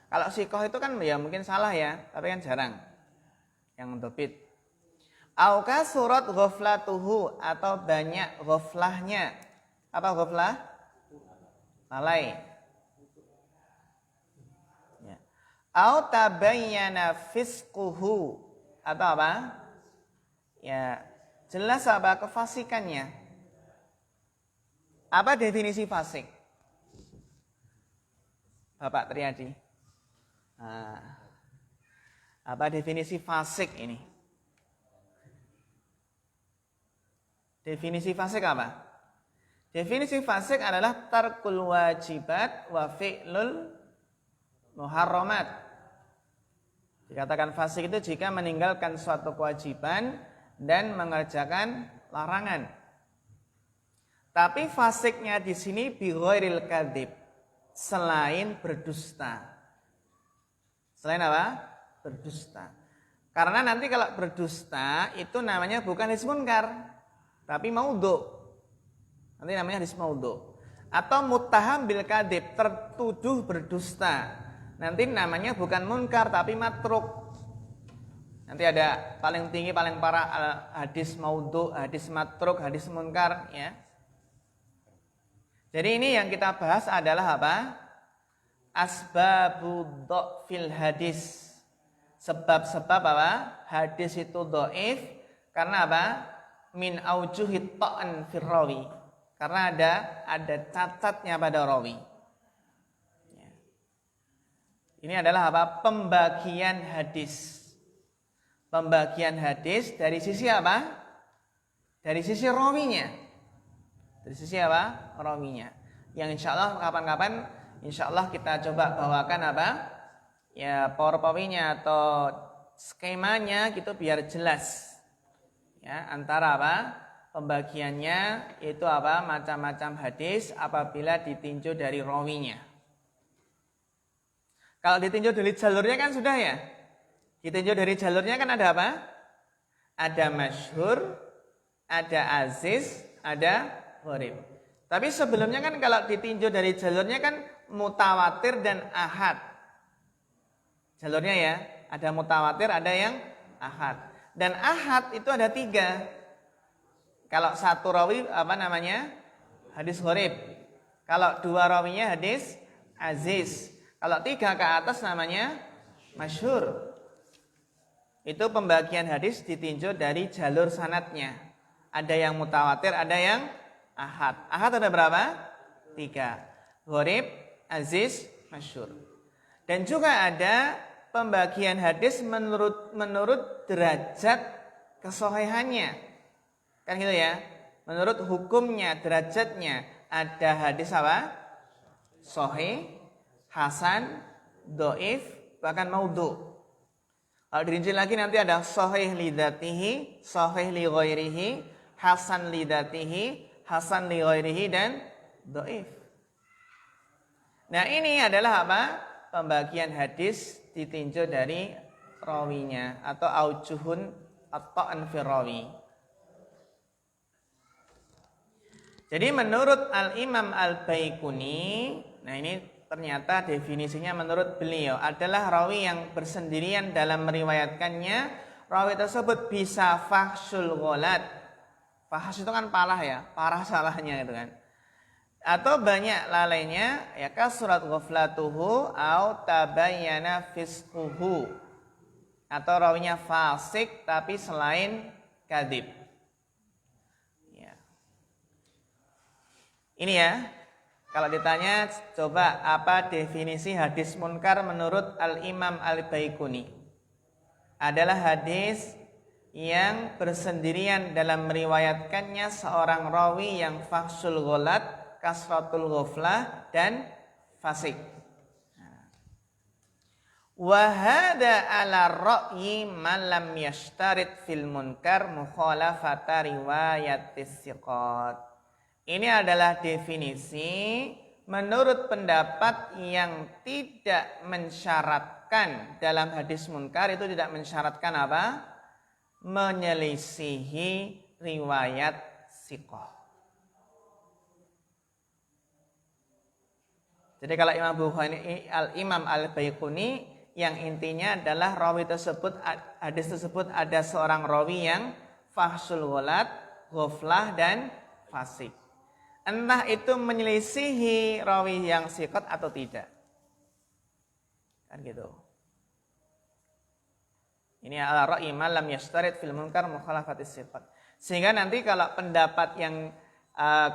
Kalau sikoh itu kan ya mungkin salah ya, tapi kan jarang yang mendobit. Auka surat ghaflatuhu, atau banyak ghaflahnya. Apa ghaflah? Lalai. Ya. Au tabayyana fisquhu, atau apa? Ya, jelas apa kefasikannya. Apa definisi fasik? Bapak Triadi. Apa definisi fasik ini? Definisi fasik apa? Definisi fasik adalah tarkul wajibat wa fi'lul muharramat. Dikatakan fasik itu jika meninggalkan suatu kewajiban dan mengerjakan larangan. Tapi fasiknya di sini bi ghairil kadzib, selain berdusta. Selain apa? Berdusta. Karena nanti kalau berdusta itu namanya bukan hadis munkar, tapi maudhu. Nanti namanya hadis maudhu. Atau muttaham bil kadzib, tertuduh berdusta. Nanti namanya bukan munkar tapi matruk. Nanti ada paling tinggi paling parah hadis maudhu, hadis matruk, hadis munkar ya. Jadi ini yang kita bahas adalah apa? Asbabu dha'fil hadis. Sebab-sebab apa? Hadis itu dhaif karena apa? Min aujuhit ta'an fir rawi. Karena ada cacatnya pada rawi. Ya. Ini adalah apa? Pembagian hadis. Pembagian hadis dari sisi apa? Dari sisi rawinya. Dari sisi apa? Rawinya. Yang insya Allah kapan-kapan insya Allah kita coba bawakan apa? Ya PowerPoint-nya atau skemanya gitu biar jelas. Ya, antara apa? Pembagiannya itu apa? Macam-macam hadis apabila ditinjau dari rawinya. Kalau ditinjau dari jalurnya kan sudah ya. Ditinjau dari jalurnya kan ada apa? Ada masyhur, ada aziz, ada gharib. Tapi sebelumnya kan kalau ditinjau dari jalurnya kan mutawatir dan ahad. Jalurnya ya, ada mutawatir, ada yang ahad. Dan ahad itu ada 3. Kalau satu rawi apa namanya? Hadis gharib. Kalau 2 rawinya hadis aziz. Kalau 3 ke atas namanya masyhur. Itu pembagian hadis ditinjau dari jalur sanadnya. Ada yang mutawatir, ada yang ahad. Ahad ada berapa? 3. Gharib, aziz, masyhur. Dan juga ada pembagian hadis menurut derajat kesohihannya. Kan gitu ya. Menurut hukumnya, derajatnya. Ada hadis apa? Sahih, hasan, dhaif, bahkan maudhu. Kalau dirinci lagi nanti ada sahih li dzatihi, sahih li ghairihi, hasan li dzatihi, hasan li ghairihi, dan dhaif. Nah ini adalah apa? Pembagian hadis ditinjau dari rawinya atau aujuhun at-ta'an fi rawi. Jadi menurut Al-Imam Al-Baiquni, nah ini ternyata definisinya menurut beliau adalah rawi yang bersendirian dalam meriwayatkannya. Rawi tersebut bisa fahsyul ghalat. Fahsy itu kan parah ya, parah salahnya gitu kan. Atau banyak lalainya ya surat ghaflatuhu au tabayyana fisquhu. Atau rawinya fasik tapi selain kadhib. Ya. Ini ya. Kalau ditanya coba apa definisi hadis munkar menurut Al-Imam Al-Baiquni? Adalah hadis yang bersendirian dalam meriwayatkannya seorang rawi yang fahsul ghalat, kasratul ghaflah dan fasik. Wa hada ala ra'yi man lam yashtarit fil munkar mukhalafata riwayatis siqat. Ini adalah definisi menurut pendapat yang tidak mensyaratkan dalam hadis munkar itu tidak mensyaratkan apa? Menyelisihi riwayat siqah. Jadi kalau Imam Bukhari, Al-Imam Al-Baiquni yang intinya adalah rawi tersebut, hadis tersebut ada seorang rawi yang fahsul ghalat, ghaflah dan fasik. Entah itu menyelisihi rawi yang siqat atau tidak. Kan gitu. Ini ala ra'i man lam yashtarit fil munkar mukhalafatis siqat. Sehingga nanti kalau pendapat yang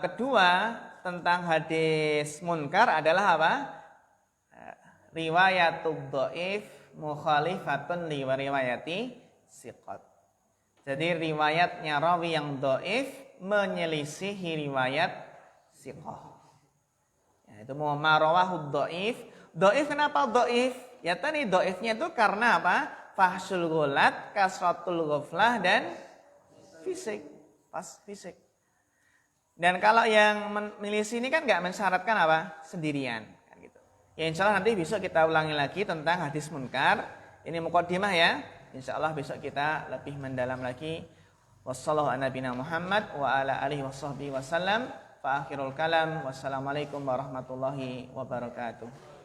kedua tentang hadis munkar adalah apa? Riwayatul dhaif mukhalifatun li riwayati siqat. Jadi riwayatnya rawi yang dhaif menyelisihi riwayat siqah. Ya, itu marawahud dhaif. Dhaif kenapa dhaif? Ya tadi dhaifnya itu karena apa? Fahsul ghalat, kasratul ghaflah dan fisik. Pas fisik. Dan kalau yang menyelisihi ini kan nggak mensyaratkan apa? Sendirian. Kan gitu. Ya insya Allah nanti besok kita ulangi lagi tentang hadis munkar. Ini muqaddimah ya. Insya Allah besok kita lebih mendalam lagi. Wassallallahu ala nabiyina Muhammad wa ala alihi washabbihi wasallam. Fa akhirul kalam. Wassalamualaikum warahmatullahi wabarakatuh.